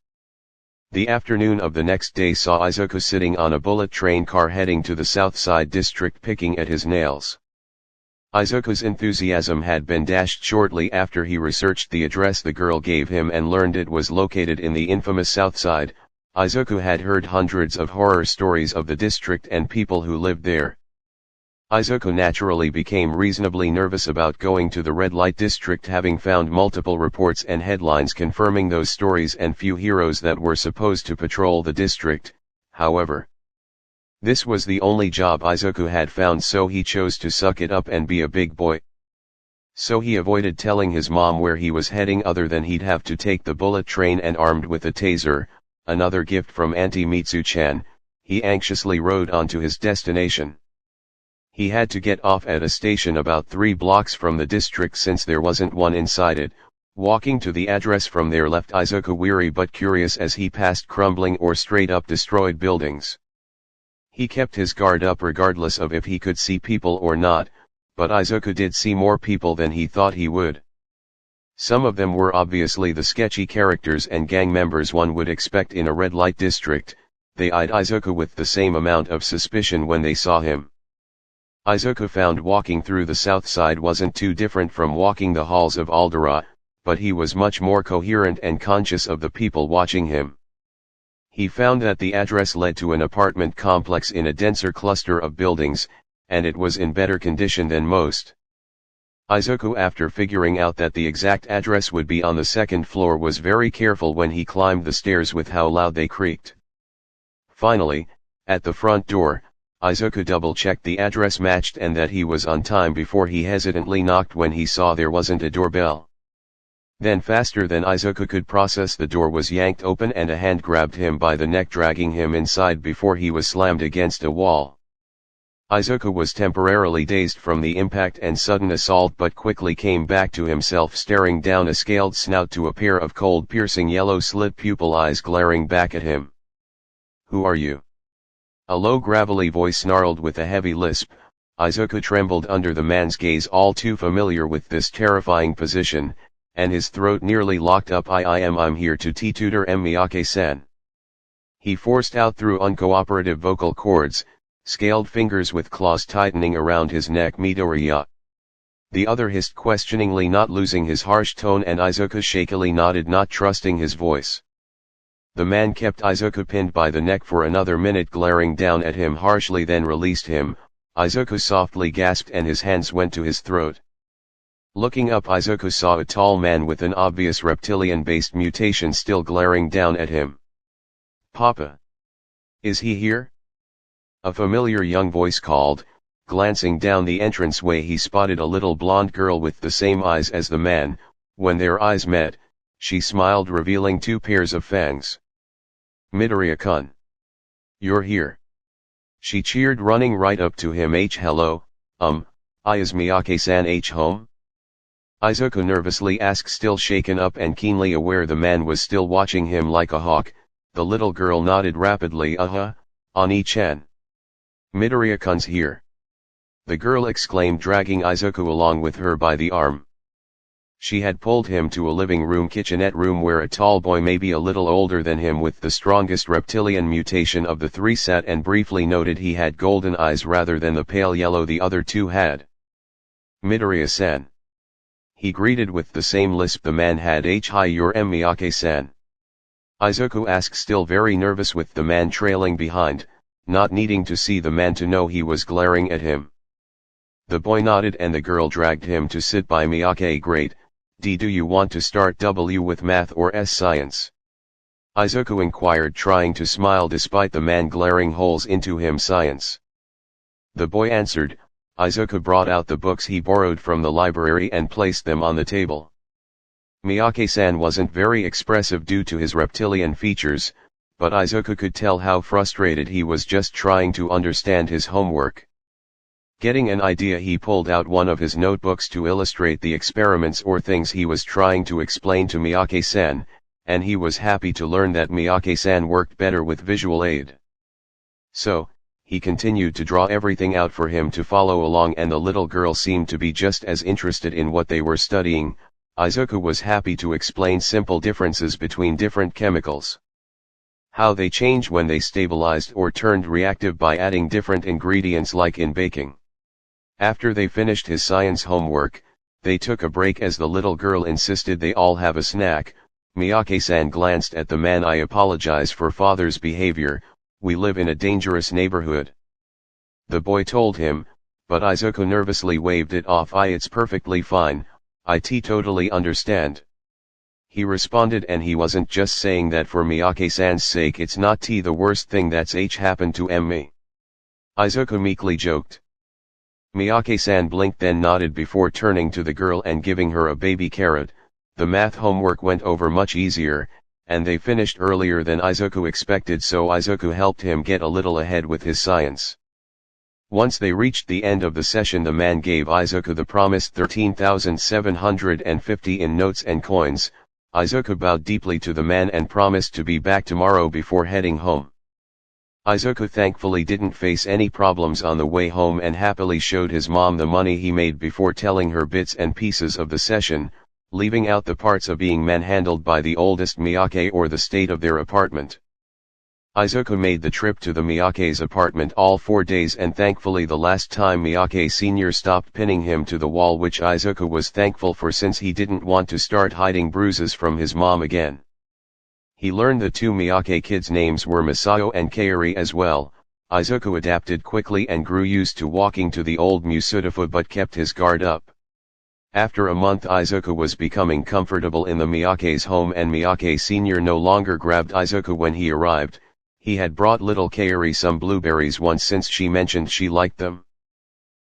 The afternoon of the next day saw Izuku sitting on a bullet train car heading to the South Side district picking at his nails. Izuku's enthusiasm had been dashed shortly after he researched the address the girl gave him and learned it was located in the infamous South Side. Izuku had heard hundreds of horror stories of the district and people who lived there. Izuku naturally became reasonably nervous about going to the red light district, having found multiple reports and headlines confirming those stories and few heroes that were supposed to patrol the district. However, this was the only job Izuku had found, so he chose to suck it up and be a big boy. So he avoided telling his mom where he was heading other than he'd have to take the bullet train, and armed with a taser, another gift from Auntie Mitsu-chan, he anxiously rode on to his destination. He had to get off at a station about 3 blocks from the district since there wasn't one inside it. Walking to the address from there left Izuku weary but curious as he passed crumbling or straight up destroyed buildings. He kept his guard up regardless of if he could see people or not, but Izuku did see more people than he thought he would. Some of them were obviously the sketchy characters and gang members one would expect in a red light district. They eyed Izuku with the same amount of suspicion when they saw him. Izuku found walking through the South Side wasn't too different from walking the halls of Aldera, but he was much more coherent and conscious of the people watching him. He found that the address led to an apartment complex in a denser cluster of buildings, and it was in better condition than most. Izuku, after figuring out that the exact address would be on the second floor, was very careful when he climbed the stairs with how loud they creaked. Finally, at the front door, Izuku double-checked the address matched and that he was on time before he hesitantly knocked when he saw there wasn't a doorbell. Then, faster than Izuku could process, the door was yanked open and a hand grabbed him by the neck, dragging him inside before he was slammed against a wall. Izuku was temporarily dazed from the impact and sudden assault, but quickly came back to himself, staring down a scaled snout to a pair of cold, piercing yellow slit pupil eyes glaring back at him. "Who are you?" A low, gravelly voice snarled with a heavy lisp. Izuku trembled under the man's gaze, all too familiar with this terrifying position, and his throat nearly locked up. I'm here to tutor Miyake-san. He forced out through uncooperative vocal cords, scaled fingers with claws tightening around his neck. "Midoriya." The other hissed questioningly, not losing his harsh tone, and Izuku shakily nodded, not trusting his voice. The man kept Izuku pinned by the neck for another minute, glaring down at him harshly, then released him. Izuku softly gasped and his hands went to his throat. Looking up, Izuku saw a tall man with an obvious reptilian-based mutation still glaring down at him. "Papa. Is he here?" A familiar young voice called. Glancing down the entranceway, he spotted a little blonde girl with the same eyes as the man. When their eyes met, she smiled, revealing 2 pairs of fangs. "Midoriya-kun. You're here," she cheered, running right up to him. Hello, is Miyake-san home?" Izuku nervously asked, still shaken up and keenly aware the man was still watching him like a hawk. The little girl nodded rapidly. Ani-chan. "Midoriya-kun's here," the girl exclaimed, dragging Izuku along with her by the arm. She had pulled him to a living room kitchenette room where a tall boy, maybe a little older than him, with the strongest reptilian mutation of the 3 sat, and briefly noted he had golden eyes rather than the pale yellow the other 2 had. "Midoriya-san," he greeted with the same lisp the man had. "Hi, you're Miyake-san?" Izuku asked, still very nervous with the man trailing behind, not needing to see the man to know he was glaring at him. The boy nodded and the girl dragged him to sit by Miyake. Great, D, do you want to start W with math or S science? Izuku inquired, trying to smile despite the man glaring holes into him. Science. The boy answered. Izuku brought out the books he borrowed from the library and placed them on the table. Miyake-san wasn't very expressive due to his reptilian features, but Izuku could tell how frustrated he was just trying to understand his homework. Getting an idea, he pulled out one of his notebooks to illustrate the experiments or things he was trying to explain to Miyake-san, and he was happy to learn that Miyake-san worked better with visual aid. So, he continued to draw everything out for him to follow along, and the little girl seemed to be just as interested in what they were studying. Izuku was happy to explain simple differences between different chemicals. How they change when they stabilized or turned reactive by adding different ingredients like in baking. After they finished his science homework, they took a break as the little girl insisted they all have a snack. Miyake-san glanced at the man. I apologize for father's behavior, we live in a dangerous neighborhood. The boy told him, but Izuku nervously waved it off. It's perfectly fine, I totally understand. He responded, and he wasn't just saying that for Miyake-san's sake. It's not the worst thing that's happened to me. Izuku meekly joked. Miyake-san blinked, then nodded before turning to the girl and giving her a baby carrot. The math homework went over much easier, and they finished earlier than Izuku expected, so Izuku helped him get a little ahead with his science. Once they reached the end of the session, the man gave Izuku the promised 13,750 in notes and coins. Izuku bowed deeply to the man and promised to be back tomorrow before heading home. Izuku thankfully didn't face any problems on the way home and happily showed his mom the money he made before telling her bits and pieces of the session, leaving out the parts of being manhandled by the oldest Miyake or the state of their apartment. Izuku made the trip to the Miyake's apartment all 4 days, and thankfully the last time Miyake Sr. stopped pinning him to the wall, which Izuku was thankful for since he didn't want to start hiding bruises from his mom again. He learned the 2 Miyake kids' names were Masayo and Kaori as well. Izuku adapted quickly and grew used to walking to the old Musudafu, but kept his guard up. After a month, Izuku was becoming comfortable in the Miyake's home, and Miyake Sr. no longer grabbed Izuku when he arrived. He had brought little Kaori some blueberries once since she mentioned she liked them.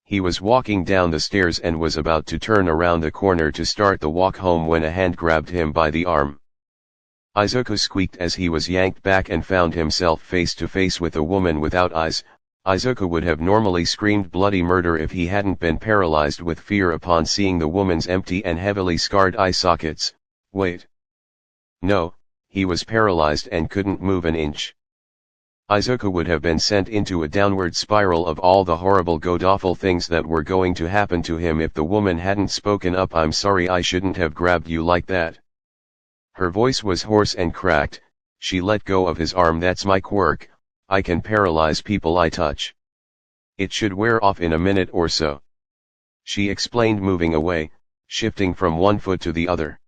He was walking down the stairs and was about to turn around the corner to start the walk home when a hand grabbed him by the arm. Izuku squeaked as he was yanked back and found himself face to face with a woman without eyes. Izuku would have normally screamed bloody murder if he hadn't been paralyzed with fear upon seeing the woman's empty and heavily scarred eye sockets. Wait. No, he was paralyzed and couldn't move an inch. Izuku would have been sent into a downward spiral of all the horrible god-awful things that were going to happen to him if the woman hadn't spoken up. I'm sorry, I shouldn't have grabbed you like that. Her voice was hoarse and cracked. She let go of his arm. That's my quirk, I can paralyze people I touch. It should wear off in a minute or so. She explained, moving away, shifting from one foot to the other.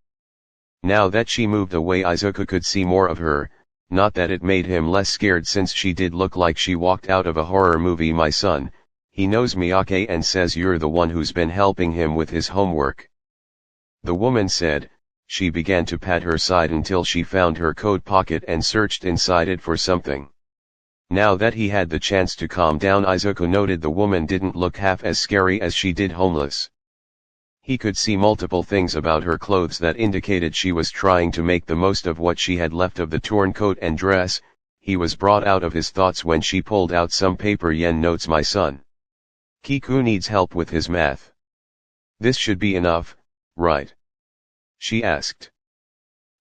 Now that she moved away, Izuku could see more of her, not that it made him less scared since she did look like she walked out of a horror movie. My son, he knows Miyake and says you're the one who's been helping him with his homework. The woman said. She began to pat her side until she found her coat pocket and searched inside it for something. Now that he had the chance to calm down, Izuku noted the woman didn't look half as scary as she did homeless. He could see multiple things about her clothes that indicated she was trying to make the most of what she had left of the torn coat and dress. He was brought out of his thoughts when she pulled out some paper. Yen notes. My son Kiku needs help with his math. This should be enough, right? She asked.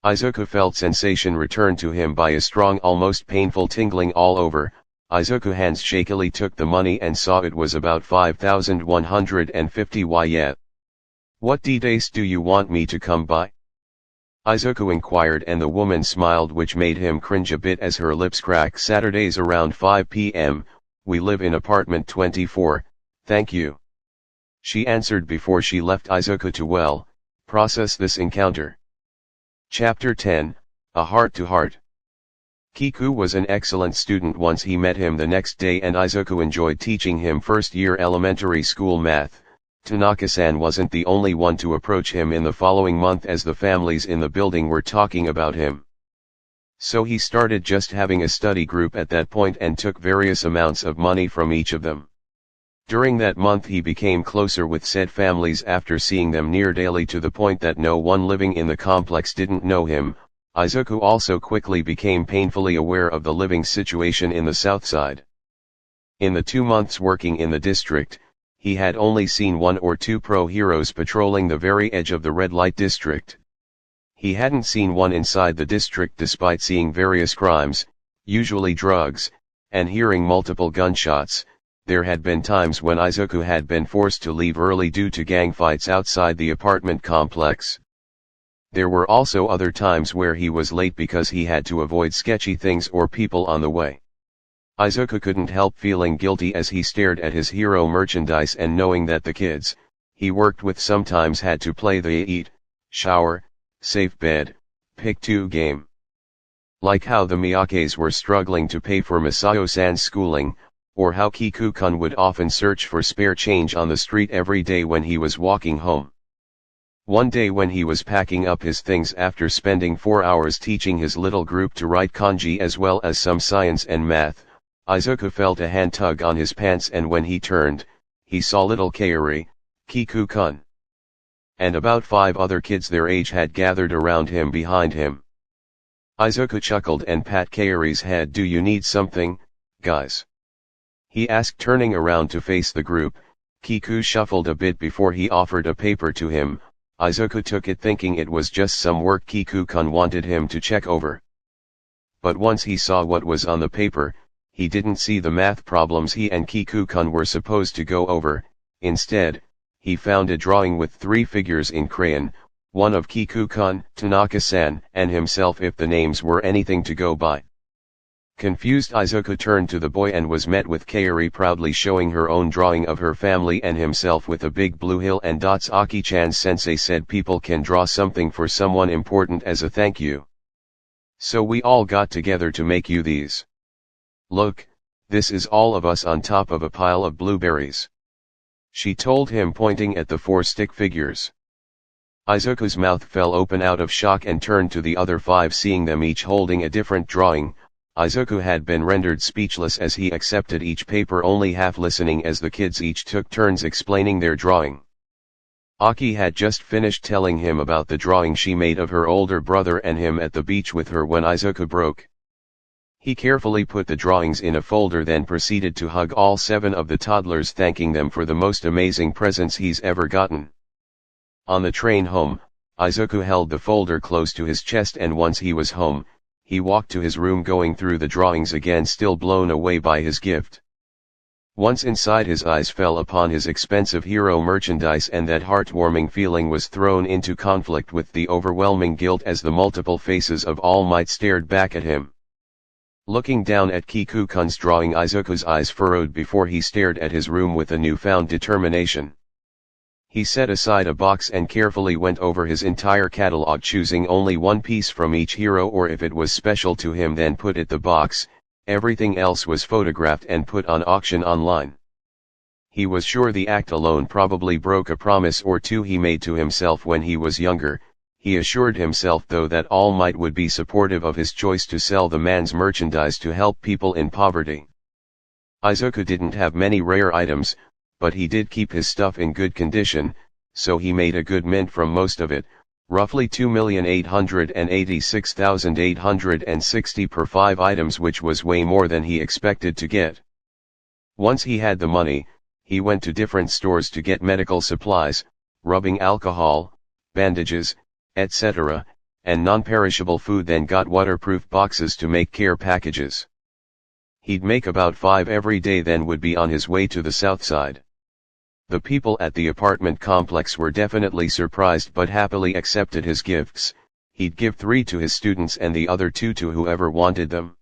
Izuku felt sensation return to him by a strong, almost painful tingling all over. Izuku hands shakily took the money and saw it was about 5,150 yen. What days do you want me to come by? Izuku inquired, and the woman smiled, which made him cringe a bit as her lips cracked. Saturdays around 5 p.m, we live in apartment 24, thank you. She answered before she left Izuku to process this encounter. Chapter 10, A Heart to Heart. Kiku was an excellent student once he met him the next day, and Izuku enjoyed teaching him first-year elementary school math. Tanaka-san wasn't the only one to approach him in the following month, as the families in the building were talking about him. So he started just having a study group at that point and took various amounts of money from each of them. During that month he became closer with said families after seeing them near daily, to the point that no one living in the complex didn't know him. Izuku also quickly became painfully aware of the living situation in the south side. In the 2 months working in the district, he had only seen 1 or 2 pro-heroes patrolling the very edge of the red light district. He hadn't seen one inside the district despite seeing various crimes, usually drugs, and hearing multiple gunshots. There had been times when Izuku had been forced to leave early due to gang fights outside the apartment complex. There were also other times where he was late because he had to avoid sketchy things or people on the way. Izuku couldn't help feeling guilty as he stared at his hero merchandise and knowing that the kids he worked with sometimes had to play the eat, shower, safe bed, pick 2 game. Like how the Miyakes were struggling to pay for Masayo-san's schooling, or how Kiku-kun would often search for spare change on the street every day when he was walking home. One day when he was packing up his things after spending 4 hours teaching his little group to write kanji as well as some science and math, Izuku felt a hand tug on his pants, and when he turned, he saw little Kaori, Kiku-kun, and about 5 other kids their age had gathered around him behind him. Izuku chuckled and pat Kaori's head. "Do you need something, guys?" he asked, turning around to face the group. Kiku shuffled a bit before he offered a paper to him. Izuku took it thinking it was just some work Kiku-kun wanted him to check over. But once he saw what was on the paper, he didn't see the math problems he and Kiku-kun were supposed to go over. Instead, he found a drawing with 3 figures in crayon, one of Kiku-kun, Tanaka-san, and himself, if the names were anything to go by. Confused, Izuku turned to the boy and was met with Kaori proudly showing her own drawing of her family and himself with a big blue hill and dots. Aki-chan's sensei said people can draw something for someone important as a thank you. So we all got together to make you these. Look, this is all of us on top of a pile of blueberries, she told him, pointing at the 4 stick figures. Izuku's mouth fell open out of shock and turned to the other 5, seeing them each holding a different drawing. Izuku had been rendered speechless as he accepted each paper, only half listening as the kids each took turns explaining their drawing. Aki had just finished telling him about the drawing she made of her older brother and him at the beach with her when Izuku broke. He carefully put the drawings in a folder, then proceeded to hug all 7 of the toddlers, thanking them for the most amazing presents he's ever gotten. On the train home, Izuku held the folder close to his chest, and once he was home, he walked to his room going through the drawings again, still blown away by his gift. Once inside, his eyes fell upon his expensive hero merchandise, and that heartwarming feeling was thrown into conflict with the overwhelming guilt as the multiple faces of All Might stared back at him. Looking down at Kiku-kun's drawing, Izuku's eyes furrowed before he stared at his room with a newfound determination. He set aside a box and carefully went over his entire catalog, choosing only 1 piece from each hero, or if it was special to him then put it the box. Everything else was photographed and put on auction online. He was sure the act alone probably broke a promise or 2 he made to himself when he was younger. He assured himself though that All Might would be supportive of his choice to sell the man's merchandise to help people in poverty. Izuku didn't have many rare items, but he did keep his stuff in good condition, so he made a good mint from most of it, roughly 2,886,860 per 5 items, which was way more than he expected to get. Once he had the money, he went to different stores to get medical supplies, rubbing alcohol, bandages, etc., and non-perishable food, then got waterproof boxes to make care packages. He'd make about 5 every day, then would be on his way to the south side. The people at the apartment complex were definitely surprised but happily accepted his gifts. He'd give 3 to his students and the other 2 to whoever wanted them.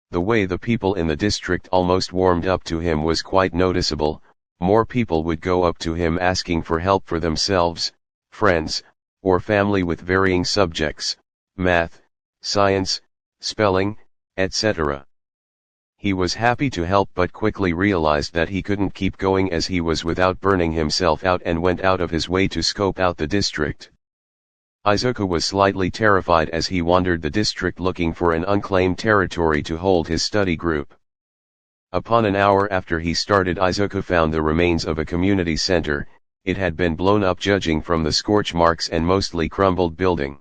The way the people in the district almost warmed up to him was quite noticeable. More people would go up to him asking for help for themselves, friends, or family with varying subjects: math, science, spelling, etc. He was happy to help but quickly realized that he couldn't keep going as he was without burning himself out and went out of his way to scope out the district. Izuku was slightly terrified as he wandered the district looking for an unclaimed territory to hold his study group. Upon an hour after he started, Izuku found the remains of a community center. It had been blown up judging from the scorch marks and mostly crumbled building.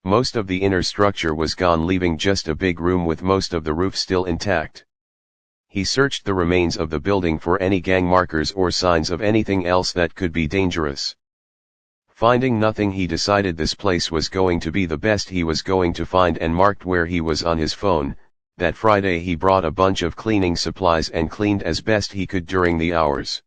Most of the inner structure was gone, leaving just a big room with most of the roof still intact. He searched the remains of the building for any gang markers or signs of anything else that could be dangerous. Finding nothing, he decided this place was going to be the best he was going to find and marked where he was on his phone. That Friday he brought a bunch of cleaning supplies and cleaned as best he could during the hours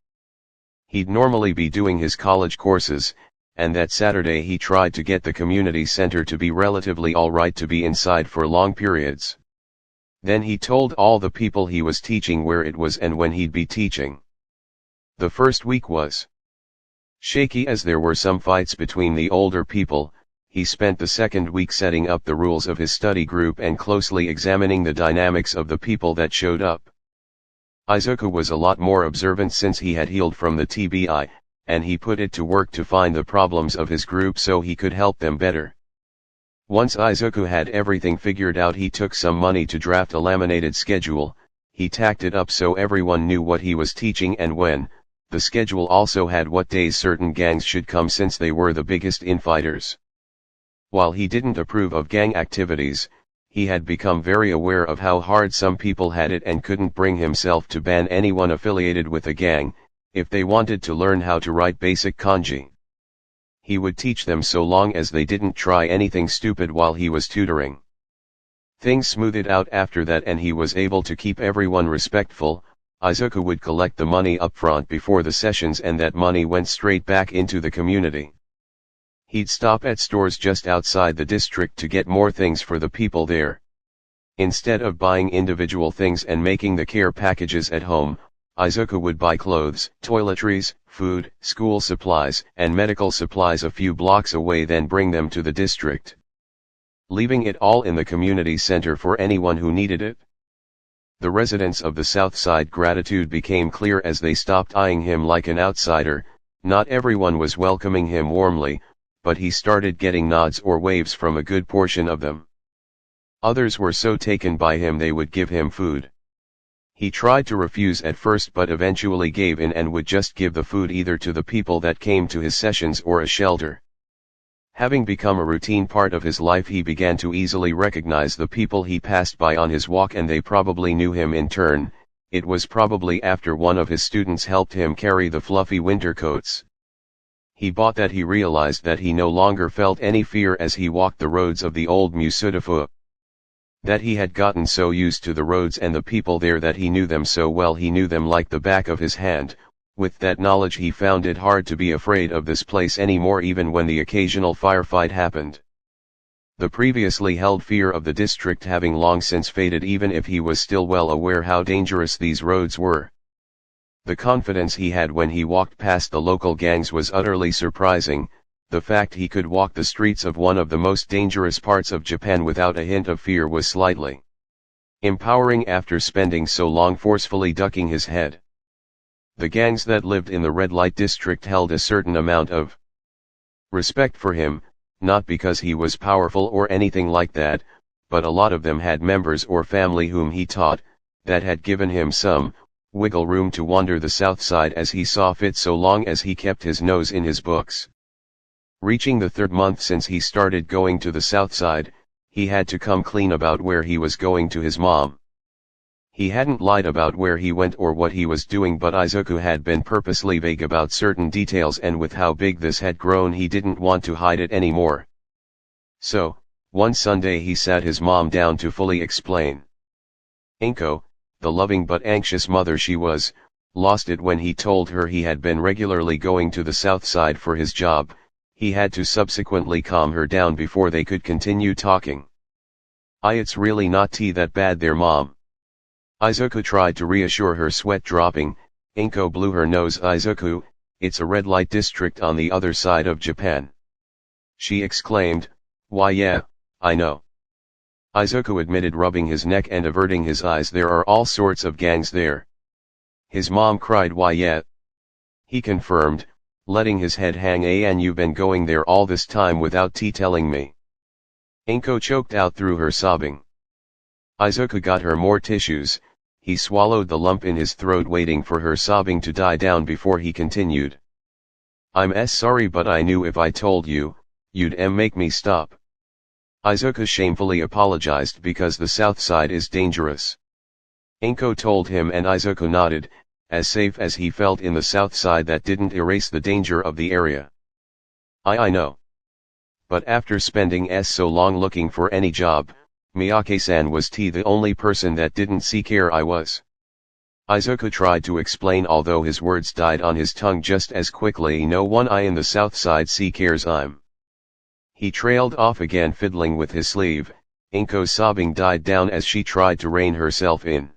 he'd normally be doing his college courses, and that Saturday he tried to get the community center to be relatively alright to be inside for long periods. Then he told all the people he was teaching where it was and when he'd be teaching. The first week was shaky as there were some fights between the older people. He spent the second week setting up the rules of his study group and closely examining the dynamics of the people that showed up. Izuku was a lot more observant since he had healed from the TBI, and he put it to work to find the problems of his group so he could help them better. Once Izuku had everything figured out, he took some money to draft a laminated schedule. He tacked it up so everyone knew what he was teaching and when. The schedule also had what days certain gangs should come since they were the biggest infighters. While he didn't approve of gang activities, he had become very aware of how hard some people had it and couldn't bring himself to ban anyone affiliated with a gang. If they wanted to learn how to write basic kanji, he would teach them so long as they didn't try anything stupid while he was tutoring. Things smoothed out after that and he was able to keep everyone respectful. Izuku would collect the money upfront before the sessions and that money went straight back into the community. He'd stop at stores just outside the district to get more things for the people there. Instead of buying individual things and making the care packages at home, Izuku would buy clothes, toiletries, food, school supplies, and medical supplies a few blocks away, then bring them to the district, leaving it all in the community center for anyone who needed it. The residents of the South Side gratitude became clear as they stopped eyeing him like an outsider. Not everyone was welcoming him warmly, but he started getting nods or waves from a good portion of them. Others were so taken by him they would give him food. He tried to refuse at first but eventually gave in and would just give the food either to the people that came to his sessions or a shelter. Having become a routine part of his life, he began to easily recognize the people he passed by on his walk and they probably knew him in turn. It was probably after one of his students helped him carry the fluffy winter coats he bought that he realized that he no longer felt any fear as he walked the roads of the old Musudafu. That he had gotten so used to the roads and the people there that he knew them so well, he knew them like the back of his hand. With that knowledge he found it hard to be afraid of this place anymore, even when the occasional firefight happened. The previously held fear of the district having long since faded, even if he was still well aware how dangerous these roads were. The confidence he had when he walked past the local gangs was utterly surprising. The fact he could walk the streets of one of the most dangerous parts of Japan without a hint of fear was slightly empowering after spending so long forcefully ducking his head. The gangs that lived in the red light district held a certain amount of respect for him, not because he was powerful or anything like that, but a lot of them had members or family whom he taught, that had given him some wiggle room to wander the south side as he saw fit so long as he kept his nose in his books. Reaching the third month since he started going to the south side, he had to come clean about where he was going to his mom. He hadn't lied about where he went or what he was doing, but Izuku had been purposely vague about certain details, and with how big this had grown he didn't want to hide it anymore. So, one Sunday he sat his mom down to fully explain. Inko, the loving but anxious mother she was, lost it when he told her he had been regularly going to the south side for his job. He had to subsequently calm her down before they could continue talking. It's really not that bad there, mom. Izuku tried to reassure her, sweat dropping. Inko blew her nose. Izuku, it's a red light district on the other side of Japan. She exclaimed, why yeah, I know. Izuku admitted, rubbing his neck and averting his eyes. There are all sorts of gangs there. His mom cried. Why yeah. He confirmed, letting his head hang. And you've been going there all this time without telling me. Inko choked out through her sobbing. Izuku got her more tissues. He swallowed the lump in his throat, waiting for her sobbing to die down before he continued. I'm sorry, but I knew if I told you, you'd make me stop. Izuku shamefully apologized because the south side is dangerous. Inko told him and Izuku nodded, as safe as he felt in the south side. That didn't erase the danger of the area. I know. But after spending so long looking for any job, Miyake-san was the only person that didn't see care I was. Izuku tried to explain, although his words died on his tongue just as quickly. No one in the south side see cares I'm. He trailed off again, fiddling with his sleeve. Inko's sobbing died down as she tried to rein herself in.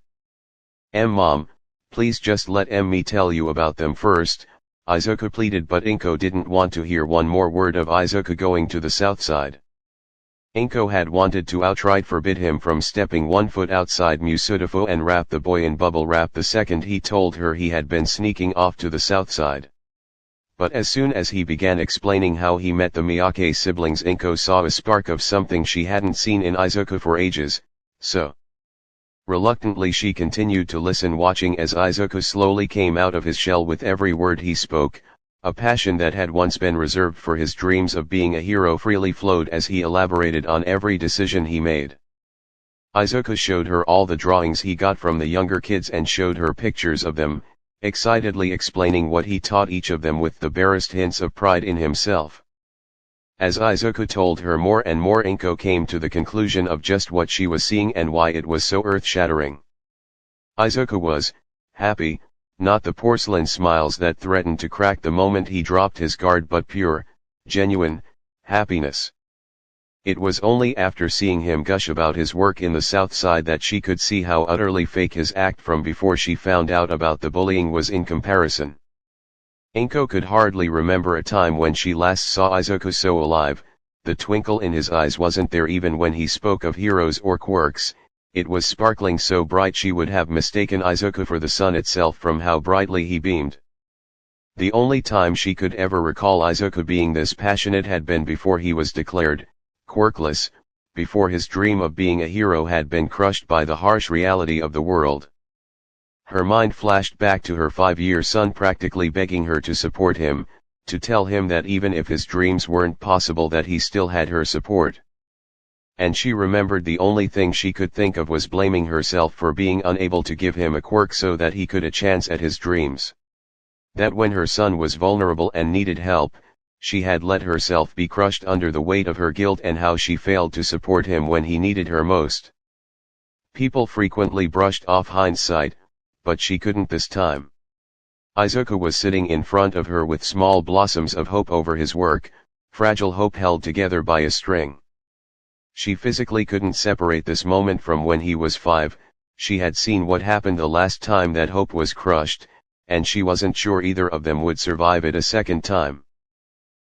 Mom, please just let me tell you about them first, Izuku pleaded, but Inko didn't want to hear one more word of Izuku going to the south side. Inko had wanted to outright forbid him from stepping one foot outside Musudafo and wrap the boy in bubble wrap the second he told her he had been sneaking off to the south side. But as soon as he began explaining how he met the Miyake siblings, Inko saw a spark of something she hadn't seen in Izuku for ages, so reluctantly she continued to listen, watching as Izuku slowly came out of his shell with every word he spoke. A passion that had once been reserved for his dreams of being a hero freely flowed as he elaborated on every decision he made. Izuku showed her all the drawings he got from the younger kids and showed her pictures of them, excitedly explaining what he taught each of them with the barest hints of pride in himself. As Izuku told her more and more, Inko came to the conclusion of just what she was seeing and why it was so earth-shattering. Izuku was happy. Not the porcelain smiles that threatened to crack the moment he dropped his guard, but pure, genuine happiness. It was only after seeing him gush about his work in the south side that she could see how utterly fake his act from before she found out about the bullying was in comparison. Inko could hardly remember a time when she last saw Izuku so alive. The twinkle in his eyes wasn't there even when he spoke of heroes or quirks. It was sparkling so bright she would have mistaken Izuku for the sun itself from how brightly he beamed. The only time she could ever recall Izuku being this passionate had been before he was declared quirkless, before his dream of being a hero had been crushed by the harsh reality of the world. Her mind flashed back to her 5-year son practically begging her to support him, to tell him that even if his dreams weren't possible that he still had her support. And she remembered the only thing she could think of was blaming herself for being unable to give him a quirk so that he could a chance at his dreams. That when her son was vulnerable and needed help, she had let herself be crushed under the weight of her guilt, and how she failed to support him when he needed her most. People frequently brushed off hindsight, but she couldn't this time. Izuku was sitting in front of her with small blossoms of hope over his work, fragile hope held together by a string. She physically couldn't separate this moment from when he was 5, she had seen what happened the last time that hope was crushed, and she wasn't sure either of them would survive it a second time.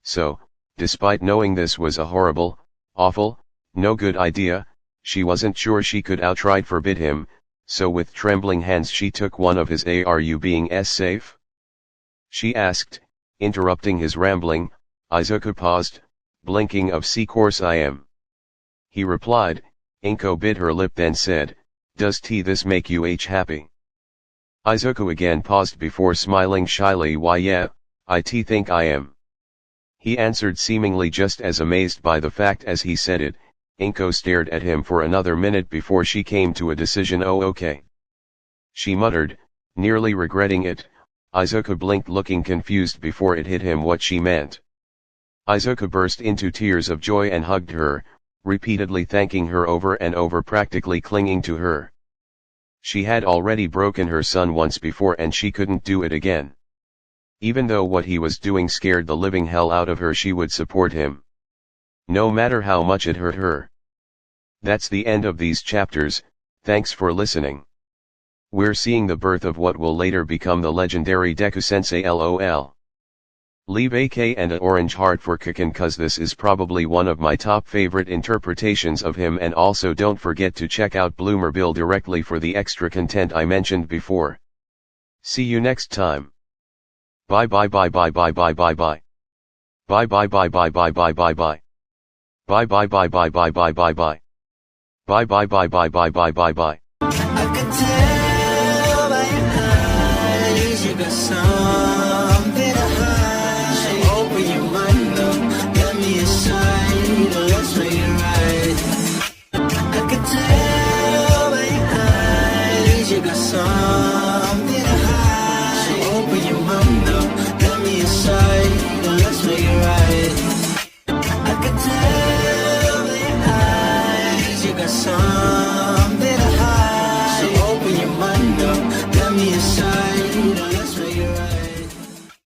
So, despite knowing this was a horrible, awful, no good idea, she wasn't sure she could outright forbid him, so with trembling hands she took one of his. Are you being safe? She asked, interrupting his rambling. Izuku paused, blinking. Of course I am. He replied. Inko bit her lip, then said, does this make you happy? Izuku again paused before smiling shyly. Why yeah, I think I am. He answered, seemingly just as amazed by the fact as he said it. Inko stared at him for another minute before she came to a decision. Oh okay. She muttered, nearly regretting it. Izuku blinked, looking confused before it hit him what she meant. Izuku burst into tears of joy and hugged her, repeatedly thanking her over and over, practically clinging to her. She had already broken her son once before and she couldn't do it again. Even though what he was doing scared the living hell out of her, she would support him. No matter how much it hurt her. That's the end of these chapters. Thanks for listening. We're seeing the birth of what will later become the legendary Deku-Sensei LOL. Leave a K and a orange heart for Kakan, cause this is probably one of my top favorite interpretations of him, and also don't forget to check out BloomerBill directly for the extra content I mentioned before. See you next time. Bye bye bye bye bye bye bye bye. Bye bye bye bye bye bye bye bye. Bye bye bye bye bye bye bye bye. Bye bye bye bye bye bye bye bye. I can tell by your eyes you got something to hide. So open your mind up, get me a sign, let's make it right. I can tell by your eyes you got something